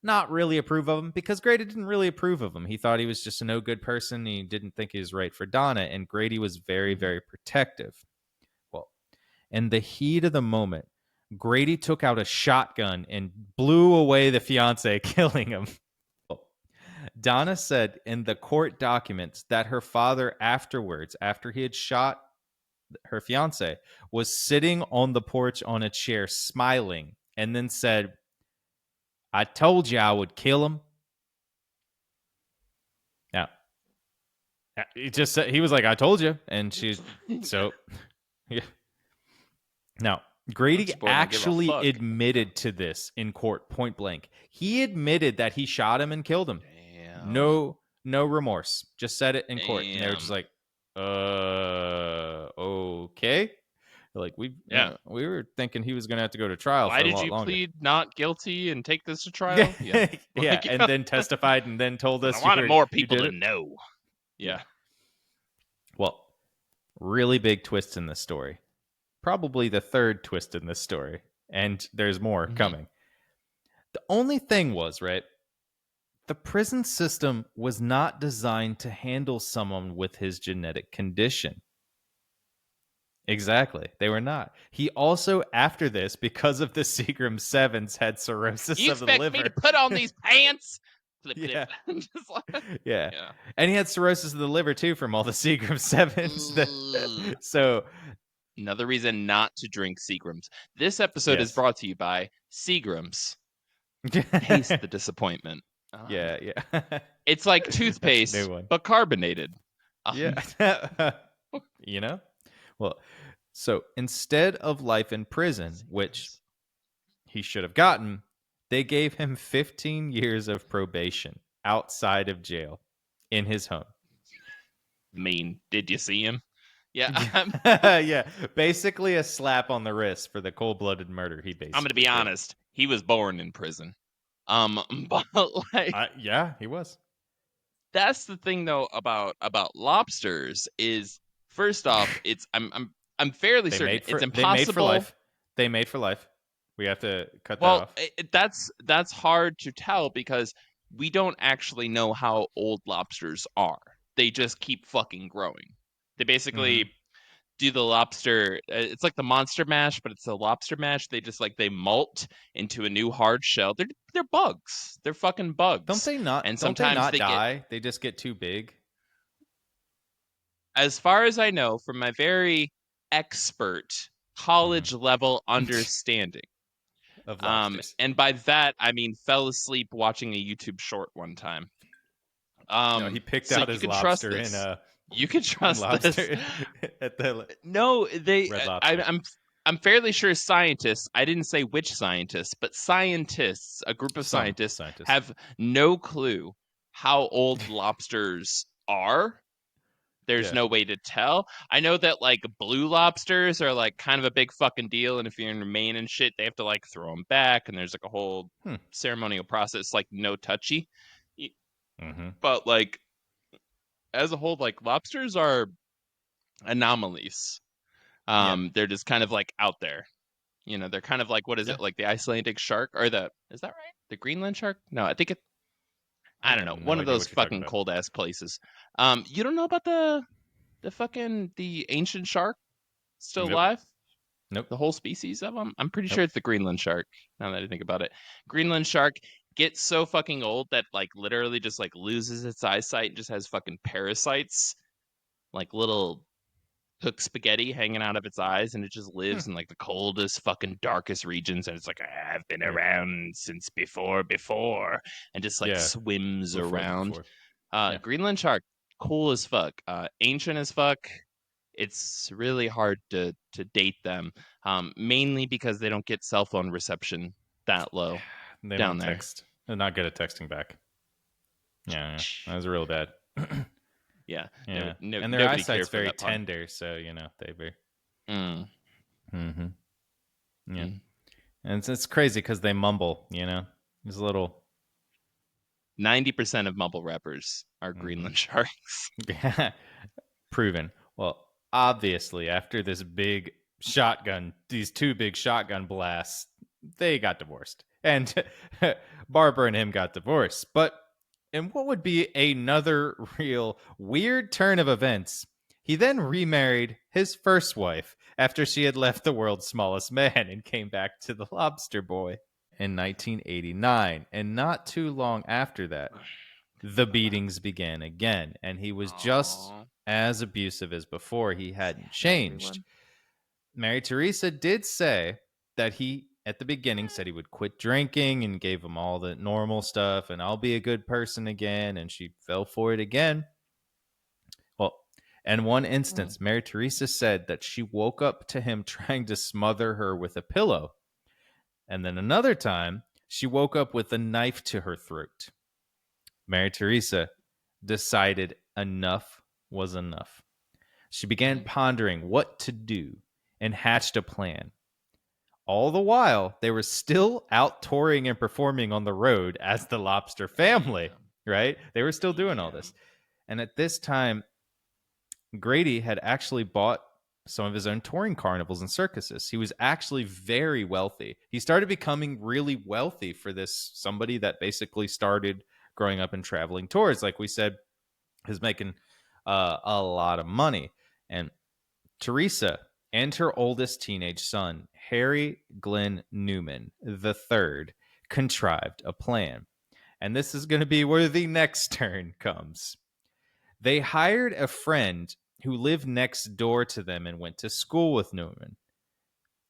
Speaker 1: not really approve of him, because Grady didn't really approve of him. He thought he was just a no good person. He didn't think he was right for Donna, and Grady was very, very protective. Well, in the heat of the moment, Grady took out a shotgun and blew away the fiance, killing him. Donna said in the court documents that her father afterwards, after he had shot her fiance, was sitting on the porch on a chair smiling, and then said, "I told you I would kill him." Now, he just said, he was like, "I told you," and she, so, yeah. Now, Grady actually admitted to this in court, point blank. He admitted that he shot him and killed him.
Speaker 2: Damn.
Speaker 1: No remorse. Just said it in court.
Speaker 2: Damn.
Speaker 1: And they were just like, okay. Like, we were thinking he was going to have to go to trial for a lot longer. Why
Speaker 2: did you plead not guilty and take this to trial?
Speaker 1: Yeah. Yeah, and then testified and then told us.
Speaker 2: I wanted more people to know. Yeah.
Speaker 1: Well, really big twist in this story. Probably the third twist in this story, and there's more coming. The only thing was, right, the prison system was not designed to handle someone with his genetic condition. Exactly. They were not. He also, after this, because of the Seagram 7s, had cirrhosis of the liver.
Speaker 2: You expect me to put on these pants? Flip,
Speaker 1: yeah.
Speaker 2: Flip.
Speaker 1: Yeah. And he had cirrhosis of the liver, too, from all the Seagram 7s. So...
Speaker 2: Another reason not to drink Seagrams. This episode is brought to you by Seagrams. Taste the disappointment.
Speaker 1: Yeah.
Speaker 2: It's like toothpaste, but carbonated.
Speaker 1: Yeah. Well, so instead of life in prison, which he should have gotten, they gave him 15 years of probation outside of jail in his home.
Speaker 2: Did you see him? Yeah.
Speaker 1: Yeah. Basically a slap on the wrist for the cold-blooded murder he basically
Speaker 2: I'm going to be honest. He was born in prison. But like...
Speaker 1: yeah, he was.
Speaker 2: That's the thing, though, about lobsters is, first off, it's... I'm fairly certain it's impossible...
Speaker 1: They made for life. We have to cut that off.
Speaker 2: Well, that's hard to tell because we don't actually know how old lobsters are. They just keep fucking growing. They basically do the lobster. It's like the monster mash, but it's a lobster mash. They just they molt into a new hard shell. They're bugs. They're fucking bugs.
Speaker 1: Don't they not? And sometimes they die. They just get too big.
Speaker 2: As far as I know, from my very expert college level understanding
Speaker 1: of lobsters,
Speaker 2: and by that I mean fell asleep watching a YouTube short one time.
Speaker 1: No, he picked out his lobster in a.
Speaker 2: You can trust this.
Speaker 1: At the
Speaker 2: no,
Speaker 1: Red Lobster.
Speaker 2: I'm fairly sure scientists, I didn't say which scientists, but scientists, a group of scientists have no clue how old lobsters are. there's no way to tell. I know that like blue lobsters are like kind of a big fucking deal, and if you're in Maine and shit, they have to like throw them back, and there's like a whole ceremonial process, like no touchy. But like as a whole, like lobsters are anomalies. They're just kind of like out there. You know, they're kind of like, what is it, like the Icelandic shark or is that right? The Greenland shark? No, I think I don't know, one of those fucking cold ass places. You don't know about the ancient shark still alive?
Speaker 1: Nope.
Speaker 2: The whole species of them? I'm pretty sure it's the Greenland shark, now that I think about it. Greenland shark gets so fucking old that like literally just like loses its eyesight and just has fucking parasites, like little cooked spaghetti hanging out of its eyes, and it just lives in like the coldest fucking darkest regions, and it's like, I've been around since before, and just like swims around. Greenland shark, cool as fuck, ancient as fuck. It's really hard to date them, mainly because they don't get cell phone reception that low.
Speaker 1: They
Speaker 2: down
Speaker 1: don't
Speaker 2: there.
Speaker 1: text. They're not good at texting back. Yeah, that was real bad.
Speaker 2: Yeah.
Speaker 1: And their eyesight's very tender, so they very. Yeah, and it's crazy because they mumble. There's a little.
Speaker 2: 90% of mumble rappers are Greenland sharks.
Speaker 1: Proven. Well, obviously, after these two big shotgun blasts, they got divorced, and Barbara and him got divorced. But in what would be another real weird turn of events, he then remarried his first wife after she had left the world's smallest man and came back to the Lobster Boy in 1989. And not too long after that, the beatings began again, and he was just as abusive as before. He hadn't changed. Mary Teresa did say that he, at the beginning, said he would quit drinking and gave him all the normal stuff, and I'll be a good person again, and she fell for it again. Well, in one instance, Mary Teresa said that she woke up to him trying to smother her with a pillow. And then another time, she woke up with a knife to her throat. Mary Teresa decided enough was enough. She began pondering what to do and hatched a plan. All the while, they were still out touring and performing on the road as the Lobster Family, right? They were still doing all this. And at this time, Grady had actually bought some of his own touring carnivals and circuses. He was actually very wealthy. He started becoming really wealthy for this somebody that basically started growing up and traveling tours. Like we said, is making a lot of money. And Teresa and her oldest teenage son, Harry Glenn Newman III, contrived a plan. And this is going to be where the next turn comes. They hired a friend who lived next door to them and went to school with Newman.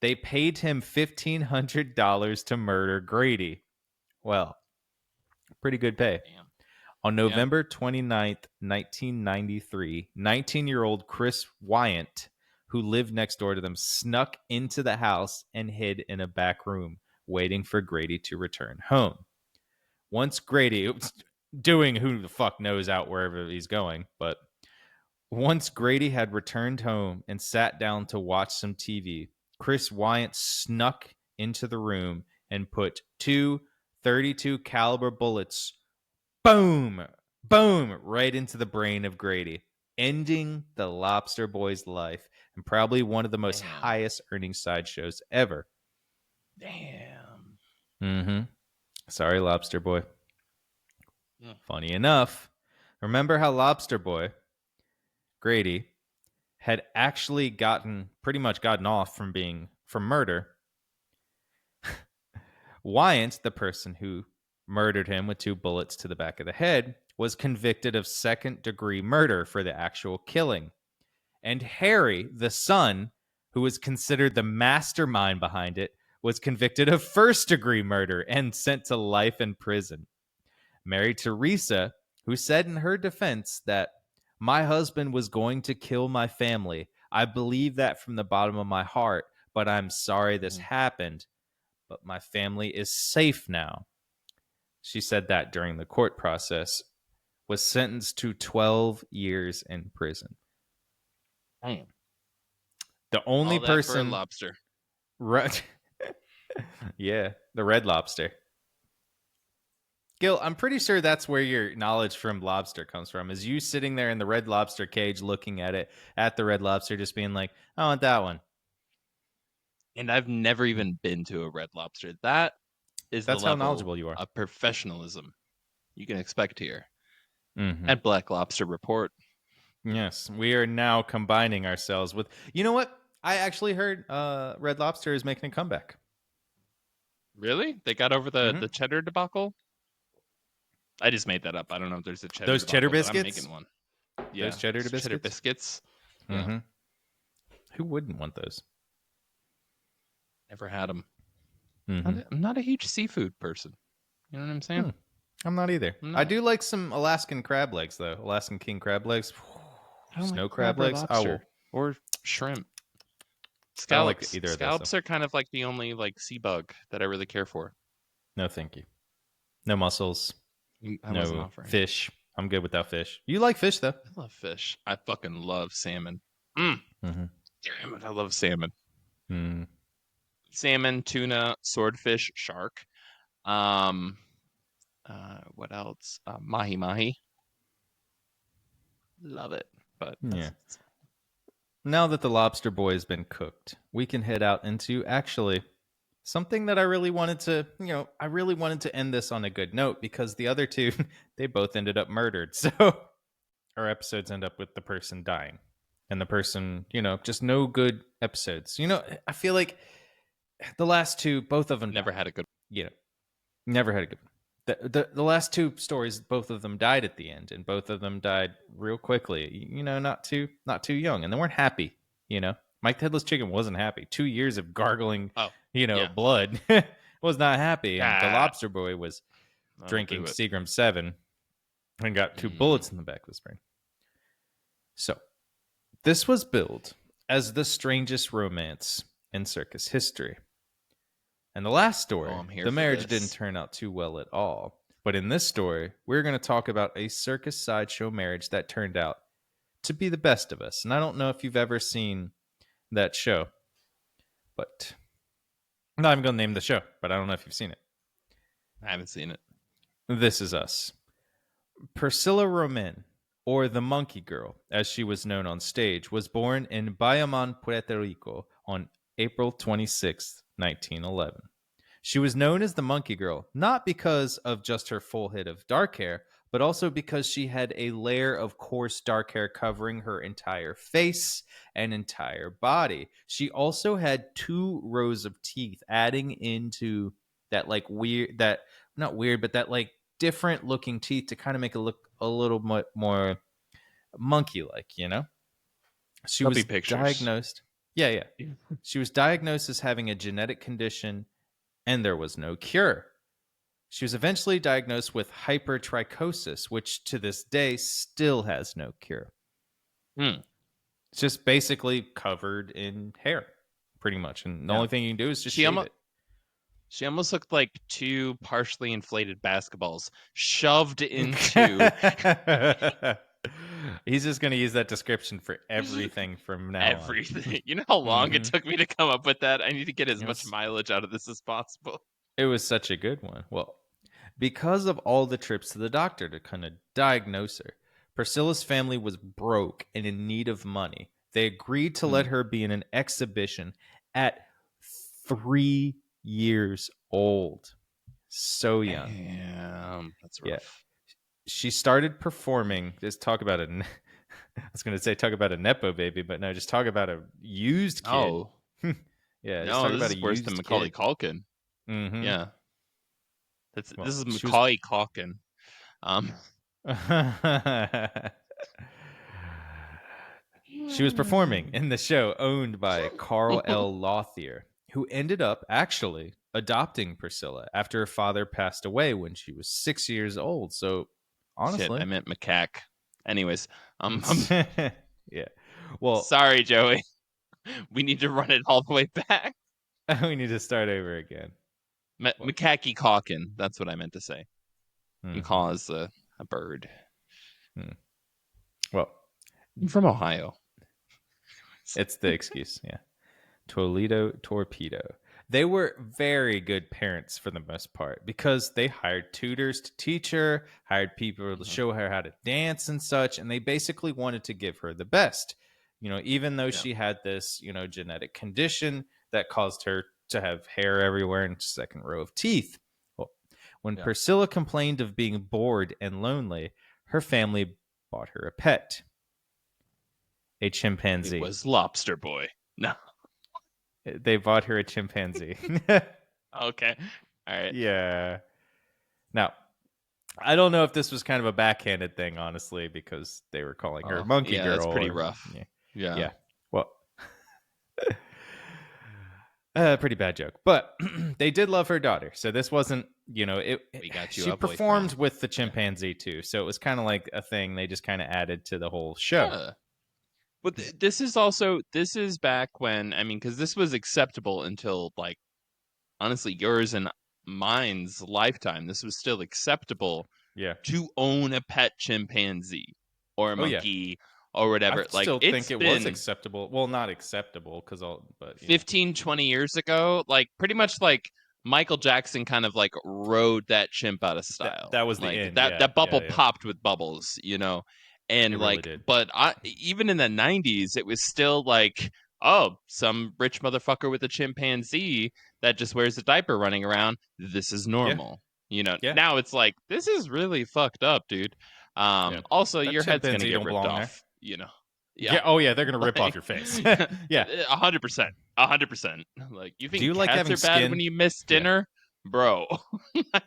Speaker 1: They paid him $1,500 to murder Grady. Well, pretty good pay.
Speaker 2: Damn.
Speaker 1: On November 29th, 1993, 19-year-old Chris Wyant, who lived next door to them, snuck into the house and hid in a back room, waiting for Grady to return home. Once Grady, doing who the fuck knows out wherever he's going, but once Grady had returned home and sat down to watch some TV, Chris Wyant snuck into the room and put two .32 caliber bullets, boom, right into the brain of Grady, ending the Lobster Boy's life and probably one of the most highest earning sideshows ever.
Speaker 2: Damn.
Speaker 1: Sorry, Lobster Boy. Funny enough, remember how Lobster Boy, Grady, had actually pretty much gotten off from murder? Wyant, the person who murdered him with 2 bullets to the back of the head, was convicted of second-degree murder for the actual killing. And Harry, the son, who was considered the mastermind behind it, was convicted of first-degree murder and sent to life in prison. Mary Teresa, who said in her defense that, "My husband was going to kill my family. I believe that from the bottom of my heart, but I'm sorry this happened. But my family is safe now." She said that during the court process, was sentenced to 12 years in prison.
Speaker 2: Damn.
Speaker 1: The only
Speaker 2: All that for a
Speaker 1: person,
Speaker 2: lobster.
Speaker 1: right? Yeah, the red lobster. Gil, I'm pretty sure that's where your knowledge from lobster comes from. Is you sitting there in the red lobster cage, looking at the red lobster, just being like, "I want that one."
Speaker 2: And I've never even been to a Red Lobster. That is
Speaker 1: That's
Speaker 2: the
Speaker 1: how
Speaker 2: level
Speaker 1: knowledgeable you are.
Speaker 2: of professionalism you can expect here
Speaker 1: Mm-hmm.
Speaker 2: at Black Lobster Report.
Speaker 1: Yes, we are now combining ourselves with. You know what? I actually heard Red Lobster is making a comeback.
Speaker 2: Really? They got over the
Speaker 1: Mhm.
Speaker 2: cheddar debacle? I just made that up. I don't know if there's a cheddar
Speaker 1: Those cheddar
Speaker 2: debacle, but I'm
Speaker 1: biscuits?
Speaker 2: making one. Yeah,
Speaker 1: Those cheddar biscuits?
Speaker 2: cheddar biscuits. Yeah,
Speaker 1: Mm-hmm. Who wouldn't want those?
Speaker 2: never had them.
Speaker 1: Mm-hmm.
Speaker 2: I'm not a huge seafood person. You know what I'm saying?
Speaker 1: I'm not either.
Speaker 2: I'm
Speaker 1: I
Speaker 2: not.
Speaker 1: do like some Alaskan crab legs, though. Alaskan king crab legs.
Speaker 2: I don't
Speaker 1: Snow
Speaker 2: like
Speaker 1: crab
Speaker 2: or
Speaker 1: legs.
Speaker 2: lobster or shrimp.
Speaker 1: I don't like
Speaker 2: Scallops.
Speaker 1: either of those,
Speaker 2: Scallops are kind of like the only like sea bug that I really care for.
Speaker 1: No, thank you. No mussels.
Speaker 2: I wasn't
Speaker 1: No
Speaker 2: offering.
Speaker 1: fish. I'm good without fish. You like fish, though.
Speaker 2: I love fish. I fucking love salmon. Damn it, I love salmon.
Speaker 1: Mm.
Speaker 2: Salmon, tuna, swordfish, shark. What else? Mahi mahi. Love it. But
Speaker 1: Yeah. Now that the lobster boy has been cooked, we can head out into actually something that I really wanted to end this on a good note, because the other two, they both ended up murdered. So our episodes end up with the person dying. And the person, just no good episodes. I feel like the last two, both of them
Speaker 2: never had a good.
Speaker 1: Never had a good one. The last two stories, both of them died at the end, and both of them died real quickly. Not too young, and they weren't happy. Mike the Headless Chicken wasn't happy. 2 years of gargling, blood, was not happy. And the Lobster Boy was drinking Seagram 7 and got 2 bullets in the back of his brain. So this was billed as the strangest romance in circus history. And the last story, the marriage didn't turn out too well at all. But in this story, we're going to talk about a circus sideshow marriage that turned out to be the best of us. And I don't know if you've ever seen that show, but I'm not even going to name the show, but I don't know if you've seen it.
Speaker 2: I haven't seen it.
Speaker 1: This Is Us. Priscilla Roman, or the Monkey Girl, as she was known on stage, was born in Bayamon, Puerto Rico on April 26, 1911. She was known as the Monkey Girl, not because of just her full head of dark hair, but also because she had a layer of coarse dark hair covering her entire face and entire body. She also had 2 rows of teeth, adding into that different looking teeth to kind of make it look a little more monkey-like, She was diagnosed. Yeah. She was diagnosed as having a genetic condition, and there was no cure. She was eventually diagnosed with hypertrichosis, which to this day still has no cure. It's just basically covered in hair, pretty much. And the only thing you can do is just shave it.
Speaker 2: She almost looked like 2 partially inflated basketballs shoved into...
Speaker 1: He's just going to use that description for everything from now on.
Speaker 2: Everything. You know how long it took me to come up with that? I need to get as much mileage out of this as possible.
Speaker 1: It was such a good one. Well, because of all the trips to the doctor to kind of diagnose her, Priscilla's family was broke and in need of money. They agreed to let her be in an exhibition at 3 years old. So young.
Speaker 2: Damn, that's rough.
Speaker 1: Yeah. She started performing. Just talk about I was going to say talk about a nepo baby, but no, just talk about a used kid.
Speaker 2: Oh,
Speaker 1: yeah.
Speaker 2: No, this is worse than Macaulay Culkin.
Speaker 1: Mm-hmm.
Speaker 2: Yeah, this is Macaulay Culkin.
Speaker 1: She was performing in the show owned by Carl L. Lothier, who ended up actually adopting Priscilla after her father passed away when she was 6 years old. So honestly,
Speaker 2: Shit, I meant macaque. Anyways,
Speaker 1: yeah. Well,
Speaker 2: sorry, Joey. We need to run it all the way back.
Speaker 1: We need to start over again.
Speaker 2: Macaque Calkin. That's what I meant to say. You call us a bird.
Speaker 1: Well,
Speaker 2: I'm from Ohio.
Speaker 1: It's the excuse. Yeah. Toledo Torpedo. They were very good parents for the most part because they hired tutors to teach her, hired people to show her how to dance and such, and they basically wanted to give her the best. Even though she had this, genetic condition that caused her to have hair everywhere and second row of teeth. Well, when Priscilla complained of being bored and lonely, her family bought her a pet, a chimpanzee.
Speaker 2: It was Lobster Boy. No.
Speaker 1: They bought her a chimpanzee.
Speaker 2: Okay. All right.
Speaker 1: Yeah. Now, I don't know if this was kind of a backhanded thing, honestly, because they were calling her Monkey Girl.
Speaker 2: That's pretty rough.
Speaker 1: Yeah. Well, pretty bad joke. But they did love her daughter. So this wasn't,
Speaker 2: We got you
Speaker 1: she
Speaker 2: a
Speaker 1: performed
Speaker 2: boyfriend.
Speaker 1: with the chimpanzee too. So it was kind of like a thing they just kind of added to the whole show.
Speaker 2: Yeah. But this is back when, because this was acceptable until, like, honestly, yours and mine's lifetime. This was still acceptable to own a pet chimpanzee or a monkey or whatever.
Speaker 1: I still think it was acceptable. Well, not acceptable but
Speaker 2: 15, 20 years ago, like pretty much like Michael Jackson kind of like rode that chimp out of style.
Speaker 1: That was
Speaker 2: like
Speaker 1: the end.
Speaker 2: That bubble popped with bubbles, and
Speaker 1: it
Speaker 2: like,
Speaker 1: really did.
Speaker 2: but even in the 90s, it was still like, oh, some rich motherfucker with a chimpanzee that just wears a diaper running around. This is normal. Now it's like, this is really fucked up, dude. Also,
Speaker 1: that
Speaker 2: your head's gonna
Speaker 1: chimpanzee
Speaker 2: get
Speaker 1: don't
Speaker 2: ripped
Speaker 1: belong
Speaker 2: off.
Speaker 1: Yeah. Oh yeah, they're gonna rip off your face. Yeah.
Speaker 2: 100%. 100%. Like, you think
Speaker 1: Do you like
Speaker 2: cats
Speaker 1: having
Speaker 2: are bad
Speaker 1: skin?
Speaker 2: when you miss dinner? Bro.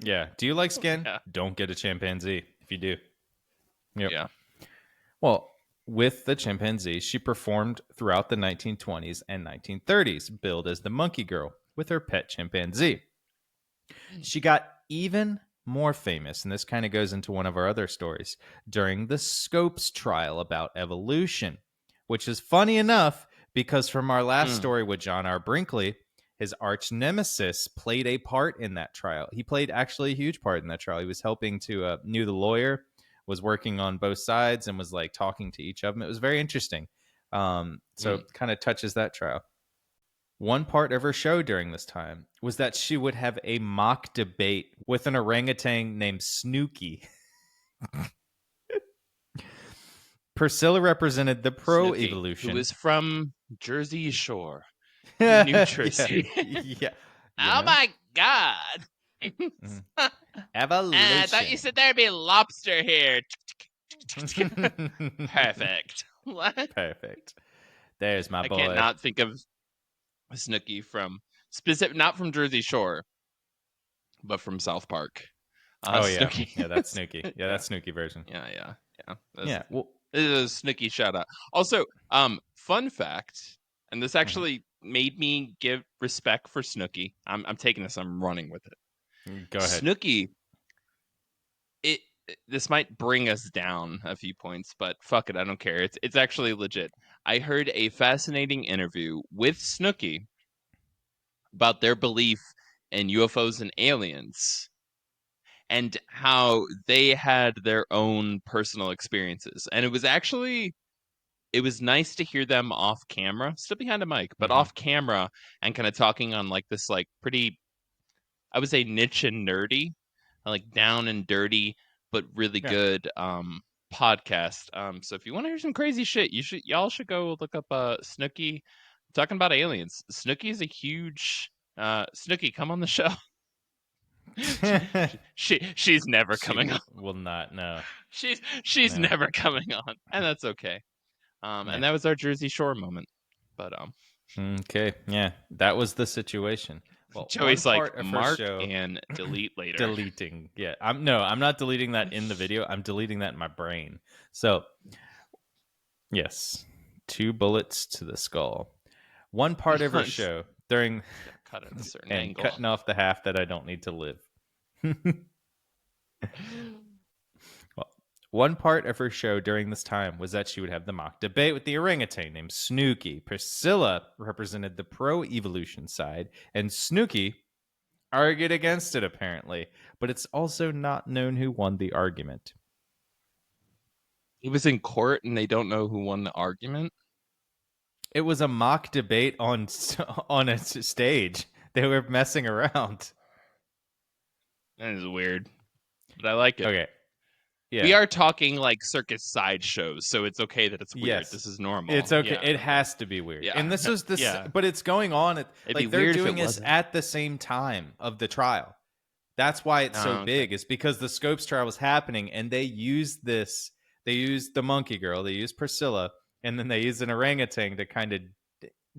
Speaker 1: Yeah. Do you like skin?
Speaker 2: Yeah.
Speaker 1: Don't get a chimpanzee if you do. Yep.
Speaker 2: Yeah.
Speaker 1: Well, with the chimpanzee, she performed throughout the 1920s and 1930s, billed as the Monkey Girl with her pet chimpanzee. She got even more famous, and this kind of goes into one of our other stories, during the Scopes trial about evolution, which is funny enough because from our last story with John R. Brinkley, his arch nemesis played a part in that trial. He played actually a huge part in that trial. He was helping to knew the lawyer, was working on both sides, and was like talking to each of them. It was very interesting. So it kind of touches that trial. One part of her show during this time was that she would have a mock debate with an orangutan named Snooky. Priscilla represented the pro-evolution.
Speaker 2: Who was from Jersey Shore, New Jersey.
Speaker 1: Yeah.
Speaker 2: Oh my God.
Speaker 1: Evolution.
Speaker 2: I thought you said there'd be lobster here. Perfect. What?
Speaker 1: Perfect. There's my boy.
Speaker 2: I can't not think of Snooky from not from Jersey Shore, but from South Park. Snooki.
Speaker 1: Yeah, that's Snooky. Yeah, that's Snooky version.
Speaker 2: Yeah.
Speaker 1: Well,
Speaker 2: this is a Snooky shout out. Also, fun fact, and this actually made me give respect for Snooky. I'm taking this. I'm running with it.
Speaker 1: Go ahead.
Speaker 2: Snooky. This might bring us down a few points, but fuck it, I don't care. It's actually legit. I heard a fascinating interview with Snooky about their belief in UFOs and aliens and how they had their own personal experiences. And it was nice to hear them off camera, still behind a mic, but off camera, and kind of talking on like this like pretty, I would say, niche and nerdy, like down and dirty, but really good podcast. So if you want to hear some crazy shit, y'all should go look up Snooky talking about aliens. Snooky is a huge Snooky, come on the show. she's never coming on.
Speaker 1: Will not, no.
Speaker 2: She's never coming on, and that's okay. And that was our Jersey Shore moment. But
Speaker 1: okay, yeah, that was the situation. Well,
Speaker 2: Joey's like, mark and delete later.
Speaker 1: Deleting. Yeah. I'm not deleting that in the video. I'm deleting that in my brain. So, yes. 2 bullets to the skull. One part of her show during
Speaker 2: cut at a certain
Speaker 1: and
Speaker 2: angle.
Speaker 1: Cutting off the half that I don't need to live. Well, one part of her show during this time was that she would have the mock debate with the orangutan named Snooky. Priscilla represented the pro-evolution side, and Snooky argued against it, apparently. But it's also not known who won the argument.
Speaker 2: He was in court, and they don't know who won the argument?
Speaker 1: It was a mock debate on a stage. They were messing around.
Speaker 2: That is weird, but I like it.
Speaker 1: Okay. Yeah.
Speaker 2: We are talking like circus sideshows, so it's okay that it's weird.
Speaker 1: Yes.
Speaker 2: This is normal.
Speaker 1: It's okay.
Speaker 2: Yeah,
Speaker 1: It has to be weird.
Speaker 2: Yeah.
Speaker 1: And this is this,
Speaker 2: Yeah.
Speaker 1: but it's going on.
Speaker 2: It'd
Speaker 1: Like
Speaker 2: be
Speaker 1: they're
Speaker 2: weird if it
Speaker 1: doing this
Speaker 2: wasn't.
Speaker 1: at the same time of the trial. That's why it's so
Speaker 2: okay.
Speaker 1: big. Is because the Scopes trial was happening, and they used this. They used the monkey girl. They used Priscilla, and then they used an orangutan to kind of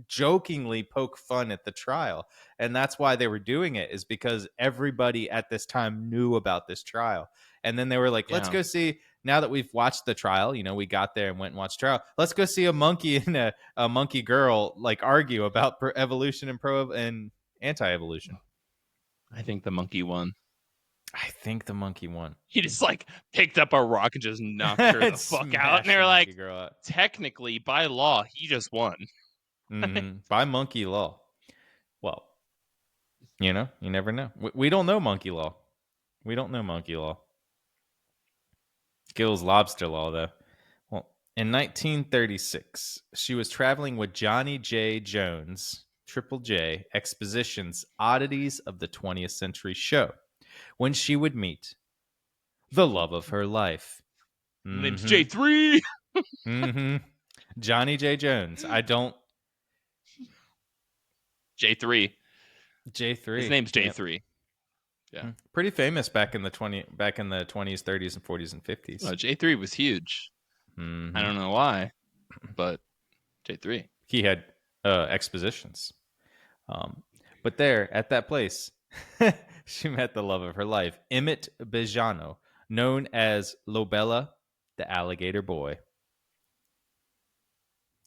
Speaker 1: jokingly poke fun at the trial. And that's why they were doing it, is because everybody at this time knew about this trial. And then they were like, let's
Speaker 2: Yeah.
Speaker 1: go see, now that we've watched the trial, you know, we got there and went and watched trial, let's go see a monkey and a monkey girl like argue about evolution and anti-evolution.
Speaker 2: I think the monkey won.
Speaker 1: I think the monkey won.
Speaker 2: He just like picked up a rock and just knocked her the fuck out. And they were like, technically, by law, he just won.
Speaker 1: By monkey law. Well, you know, you never know. We don't know monkey law. We don't know monkey law. Gil's lobster law, though. Well, in 1936, she was traveling with Johnny J. Jones, Triple J, Exposition's Oddities of the 20th Century show, when she would meet the love of her life.
Speaker 2: Name's J3.
Speaker 1: Johnny J. Jones.
Speaker 2: J3.
Speaker 1: J3.
Speaker 2: His name's J3. Yeah.
Speaker 1: Pretty famous back in the 20s, 30s, and 40s and 50s.
Speaker 2: Oh, J3 was huge. I don't know why, but J3.
Speaker 1: He had expositions. But there, at that place, she met the love of her life, Emmett Bejano, known as Lobella, the alligator boy.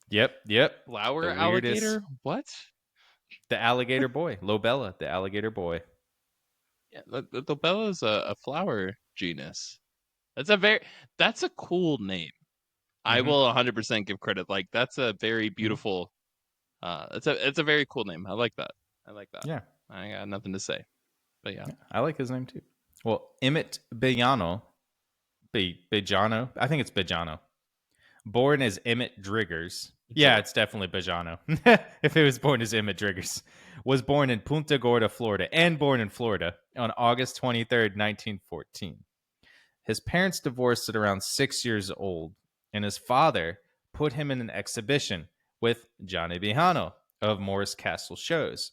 Speaker 1: Yep.
Speaker 2: Flower
Speaker 1: The
Speaker 2: alligator?
Speaker 1: weirdest-
Speaker 2: What?
Speaker 1: The alligator boy. Lobella, the alligator boy.
Speaker 2: Yeah, Lobella is a flower genus. That's a cool name. I will 100% give credit. Like, that's a very beautiful. It's a very cool name. I like that.
Speaker 1: Yeah.
Speaker 2: I got nothing to say. But yeah.
Speaker 1: I like his name too. Well, Emmett Bejano, Bejano, I think it's Bejano. Born as Emmett Driggers. Yeah, it's definitely Bejano. If it was born as Emmett Driggers. Was born in Punta Gorda, Florida, and born in Florida on August 23rd, 1914. His parents divorced at around 6 years old, and his father put him in an exhibition with Johnny Bejano of Morris Castle shows.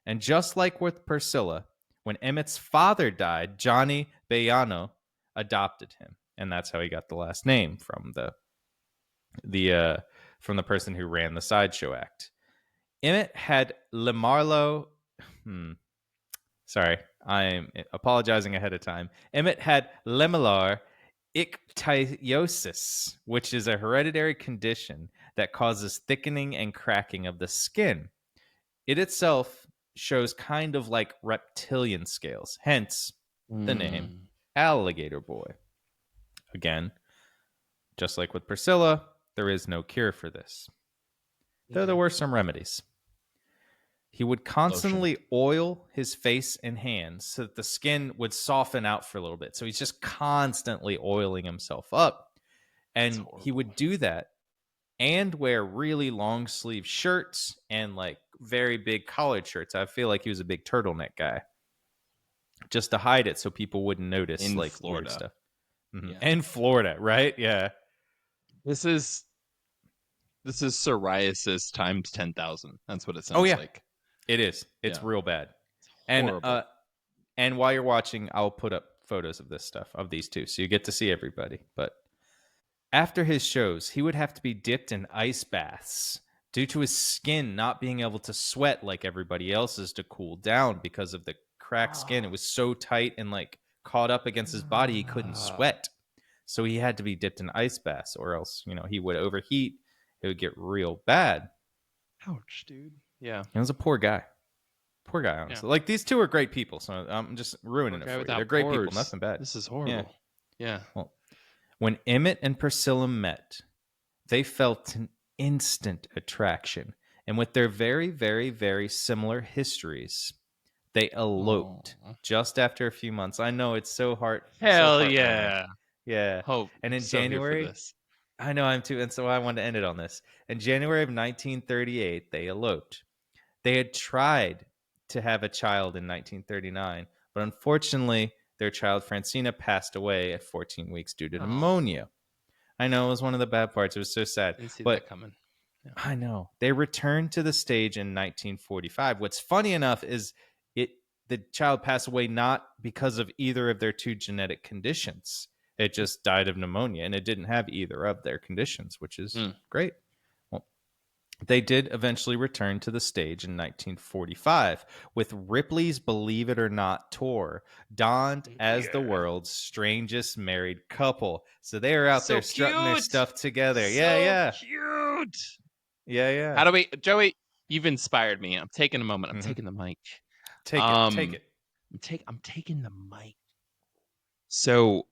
Speaker 1: And just like with Priscilla, when Emmett's father died, Johnny Bejano adopted him, and that's how he got the last name from the person who ran the Sideshow act. Emmett had Lemarlo. Sorry, I'm apologizing ahead of time. Emmett had Lamellar ichthyosis, which is a hereditary condition that causes thickening and cracking of the skin. It itself shows kind of like reptilian scales, hence the name Alligator Boy. Again, just like with Priscilla, there is no cure for this, though there were some remedies. He would constantly oil his face and hands so that the skin would soften out for a little bit. So he's just constantly oiling himself up. And he would do that and wear really long sleeve shirts and like very big collared shirts. I feel like he was a big turtleneck guy, just to hide it so people wouldn't notice
Speaker 2: In
Speaker 1: like
Speaker 2: Florida.
Speaker 1: weird stuff.
Speaker 2: Yeah.
Speaker 1: In Florida, right? Yeah.
Speaker 2: This is psoriasis times 10,000. That's what it sounds like.
Speaker 1: It is. It's real bad.
Speaker 2: Horrible.
Speaker 1: And while you're watching, I'll put up photos of this stuff, of these two, so you get to see everybody. But after his shows, he would have to be dipped in ice baths due to his skin not being able to sweat like everybody else's to cool down because of the cracked skin. It was so tight and like caught up against his body, he couldn't sweat. So he had to be dipped in ice baths, or else, you know, he would overheat. It would get real bad.
Speaker 2: Ouch, dude. Yeah.
Speaker 1: He was a poor guy. Poor guy, honestly. Like, these two are great people, so I'm just ruining it for you. They're great people, nothing bad.
Speaker 2: This is horrible. Yeah.
Speaker 1: Well, when Emmett and Priscilla met, they felt an instant attraction. And with their very, very, very similar histories, they eloped just after a few months. I know, it's so hard.
Speaker 2: Hell
Speaker 1: so
Speaker 2: yeah.
Speaker 1: Yeah.
Speaker 2: Hope.
Speaker 1: And in
Speaker 2: So here for
Speaker 1: January,
Speaker 2: this.
Speaker 1: I know I'm too, and so I wanted to end it on this. In January of 1938, they eloped. They had tried to have a child in 1939, but unfortunately, their child Francina passed away at 14 weeks due to pneumonia. I know it was one of the bad parts. It was so sad.
Speaker 2: Didn't see
Speaker 1: But
Speaker 2: that coming. Yeah.
Speaker 1: I know. They returned to the stage in 1945. What's funny enough is the child passed away not because of either of their two genetic conditions. It just died of pneumonia, and it didn't have either of their conditions, which is great. Well, they did eventually return to the stage in 1945 with Ripley's Believe It or Not tour, donned as the world's strangest married couple. So they are out
Speaker 2: So
Speaker 1: there strutting their
Speaker 2: cute!
Speaker 1: stuff together.
Speaker 2: So cute.
Speaker 1: Yeah.
Speaker 2: How do we, Joey? You've inspired me. I'm taking a moment. I'm
Speaker 1: Mhm.
Speaker 2: taking the mic.
Speaker 1: Take it.
Speaker 2: I'm taking the mic. So,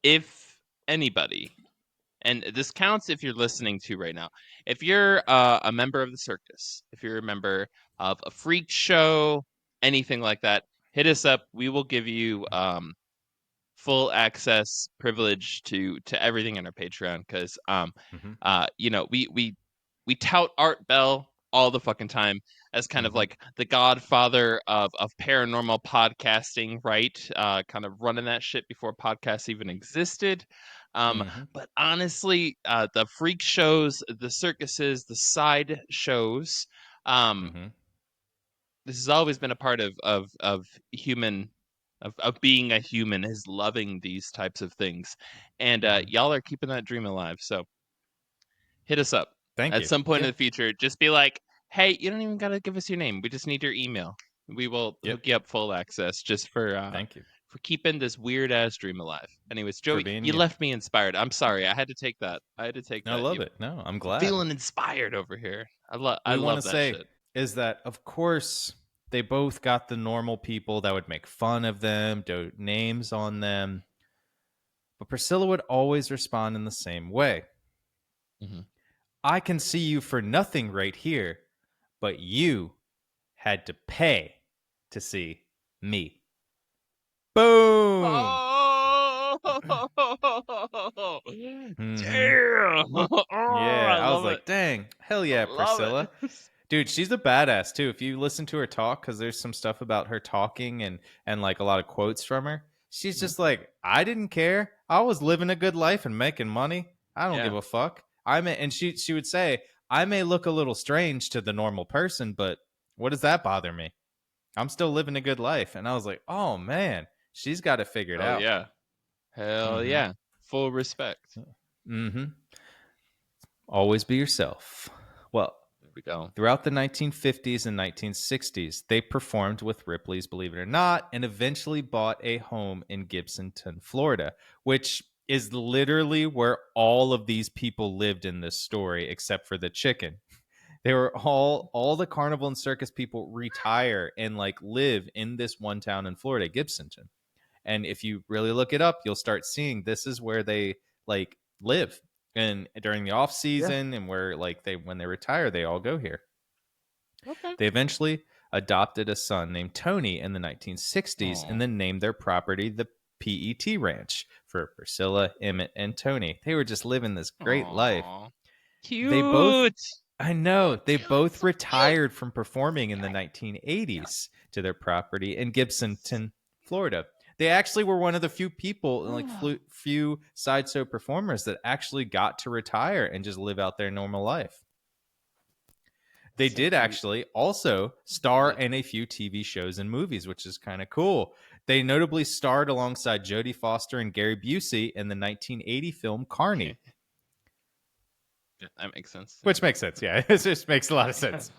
Speaker 2: if anybody, and this counts if you're listening to right now, if you're a member of the circus, if you're a member of a freak show, anything like that, hit us up. We will give you full access privilege to everything in our Patreon, because we tout Art Bell all the fucking time as kind of like the godfather of paranormal podcasting, right? Kind of running that shit before podcasts even existed. But honestly, the freak shows, the circuses, the side shows, this has always been a part of human, of being a human, is loving these types of things, and y'all are keeping that dream alive. So hit us up.
Speaker 1: Thank
Speaker 2: At
Speaker 1: you.
Speaker 2: some point
Speaker 1: Yeah.
Speaker 2: in the future. Just be like, hey, you don't even gotta give us your name. We just need your email. We will hook you up full access just for
Speaker 1: Thank you
Speaker 2: for keeping this weird ass dream alive. Anyways, Joey,
Speaker 1: being
Speaker 2: you
Speaker 1: you.
Speaker 2: left me inspired. I'm sorry. I had to take that.
Speaker 1: I love it. No, I'm glad.
Speaker 2: Feeling inspired over here. I
Speaker 1: want
Speaker 2: love
Speaker 1: to
Speaker 2: that
Speaker 1: say
Speaker 2: shit.
Speaker 1: is that, of course, they both got the normal people that would make fun of them, dote names on them. But Priscilla would always respond in the same way. I can see you for nothing right here, but you had to pay to see me. Boom!
Speaker 2: Oh, damn!
Speaker 1: Yeah, I was like,
Speaker 2: it.
Speaker 1: dang, hell yeah, Priscilla. Dude, she's a badass too. If you listen to her talk, because there's some stuff about her talking and like a lot of quotes from her, she's just like, I didn't care. I was living a good life and making money. I don't give a fuck. And she would say, I may look a little strange to the normal person, but what does that bother me? I'm still living a good life. And I was like, oh man, she's got it figured out.
Speaker 2: Yeah. Hell yeah. Full respect.
Speaker 1: Always be yourself. Well,
Speaker 2: there we go.
Speaker 1: Throughout the 1950s and 1960s, they performed with Ripley's Believe It or Not and eventually bought a home in Gibsonton, Florida, which is literally where all of these people lived in this story, except for the chicken. They were all the carnival and circus people retire and like live in this one town in Florida, Gibsonton. And if you really look it up, you'll start seeing this is where they like live. And during the off season and where like when they retire, they all go here.
Speaker 2: Okay.
Speaker 1: They eventually adopted a son named Tony in the 1960s and then named their property the PET Ranch for Priscilla, Emmett, and Tony. They were just living this great life.
Speaker 2: Cute.
Speaker 1: They both retired from performing in the 1980s to their property in Gibsonton, Florida. They actually were one of the few people, like few sideshow performers that actually got to retire and just live out their normal life. They did actually also star in a few TV shows and movies, which is kind of cool. They notably starred alongside Jodie Foster and Gary Busey in the 1980 film Carney.
Speaker 2: That makes sense.
Speaker 1: Which makes sense, yeah. It just makes a lot of sense.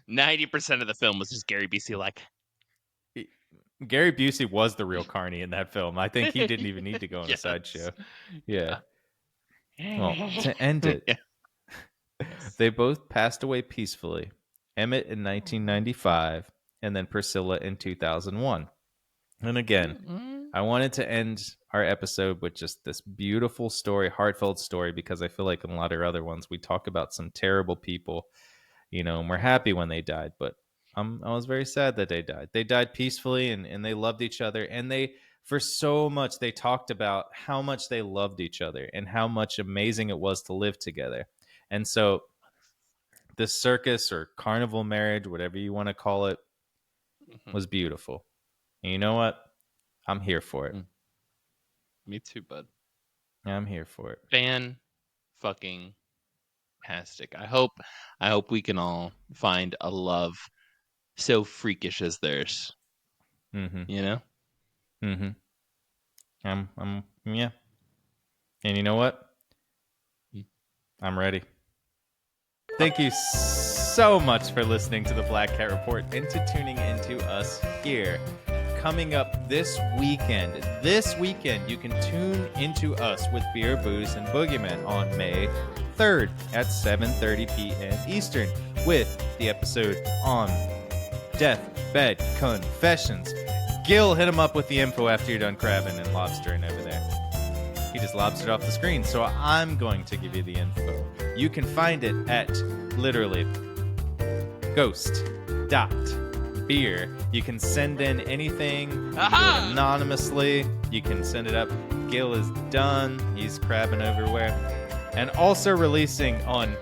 Speaker 2: 90% of the film was just Gary Busey like...
Speaker 1: Gary Busey was the real Carney in that film. I think he didn't even need to go on a sideshow. Yeah. Well, to end it, they both passed away peacefully. Emmett in 1995, and then Priscilla in 2001. And again, I wanted to end our episode with just this beautiful story, heartfelt story, because I feel like in a lot of other ones, we talk about some terrible people, and we're happy when they died, but I was very sad that they died. They died peacefully and they loved each other. And they for so much. They talked about how much they loved each other and how much amazing it was to live together. And so the circus or carnival marriage, whatever you want to call it, was beautiful. And you know what? I'm here for it.
Speaker 2: Me too, bud.
Speaker 1: I'm here for it.
Speaker 2: Fan-fucking-tastic. I hope we can all find a love so freakish as theirs.
Speaker 1: Mm-hmm.
Speaker 2: You know?
Speaker 1: Mm-hmm. Yeah. And you know what? I'm ready. Thank you so much for listening to the Black Cat Report and to tuning into us here. Coming up this weekend, you can tune into us with Beer, Booze, and Boogeymen on May 3rd at 7:30 p.m. Eastern with the episode on Deathbed Confessions. Gil, hit him up with the info after you're done crabbing and lobstering over there. He just lobstered off the screen, so I'm going to give you the info. You can find it at literally ghost.beer. You can send in anything. You can do it anonymously. You can send it up. Gil is done. He's crabbing everywhere. And also releasing on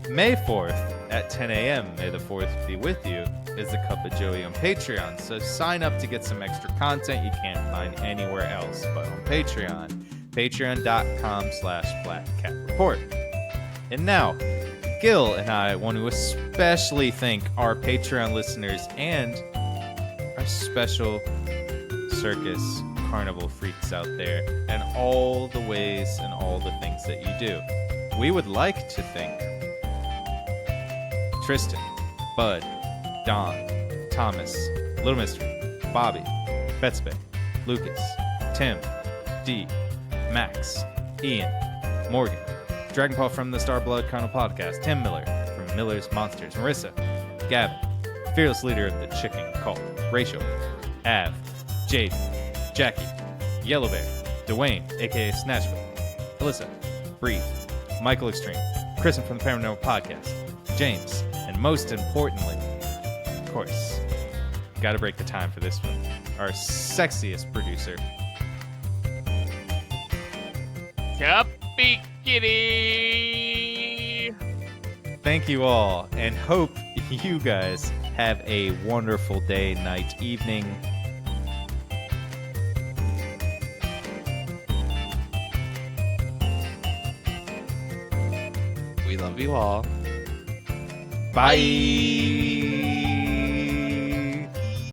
Speaker 1: May 4th at 10 a.m. May the 4th be with you is a Cup of Joey on Patreon. So sign up to get some extra content you can't find anywhere else but on Patreon. Patreon.com/BlackCatReport. And now, Gil and I want to especially thank our Patreon listeners and our special circus carnival freaks out there and all the ways and all the things that you do. We would like to thank Tristan, Bud, Don, Thomas, Little Mystery, Bobby, Betsbay, Lucas, Tim, D, Max, Ian, Morgan, Dragon Paw from the Starblood Carnival Podcast, Tim Miller from Miller's Monsters, Marissa, Gavin, fearless leader of the chicken cult, Rachel, Av, Jade, Jackie, Yellow Bear, Dwayne, aka Snatchfoot, Alyssa, Bree, Michael Extreme, Kristen from the Paranormal Podcast, James, and most importantly, of course, gotta break the time for this one, our sexiest producer,
Speaker 2: Cuppy Kitty.
Speaker 1: Thank you all, and hope you guys have a wonderful day, night, evening.
Speaker 2: We love you all.
Speaker 1: Bye.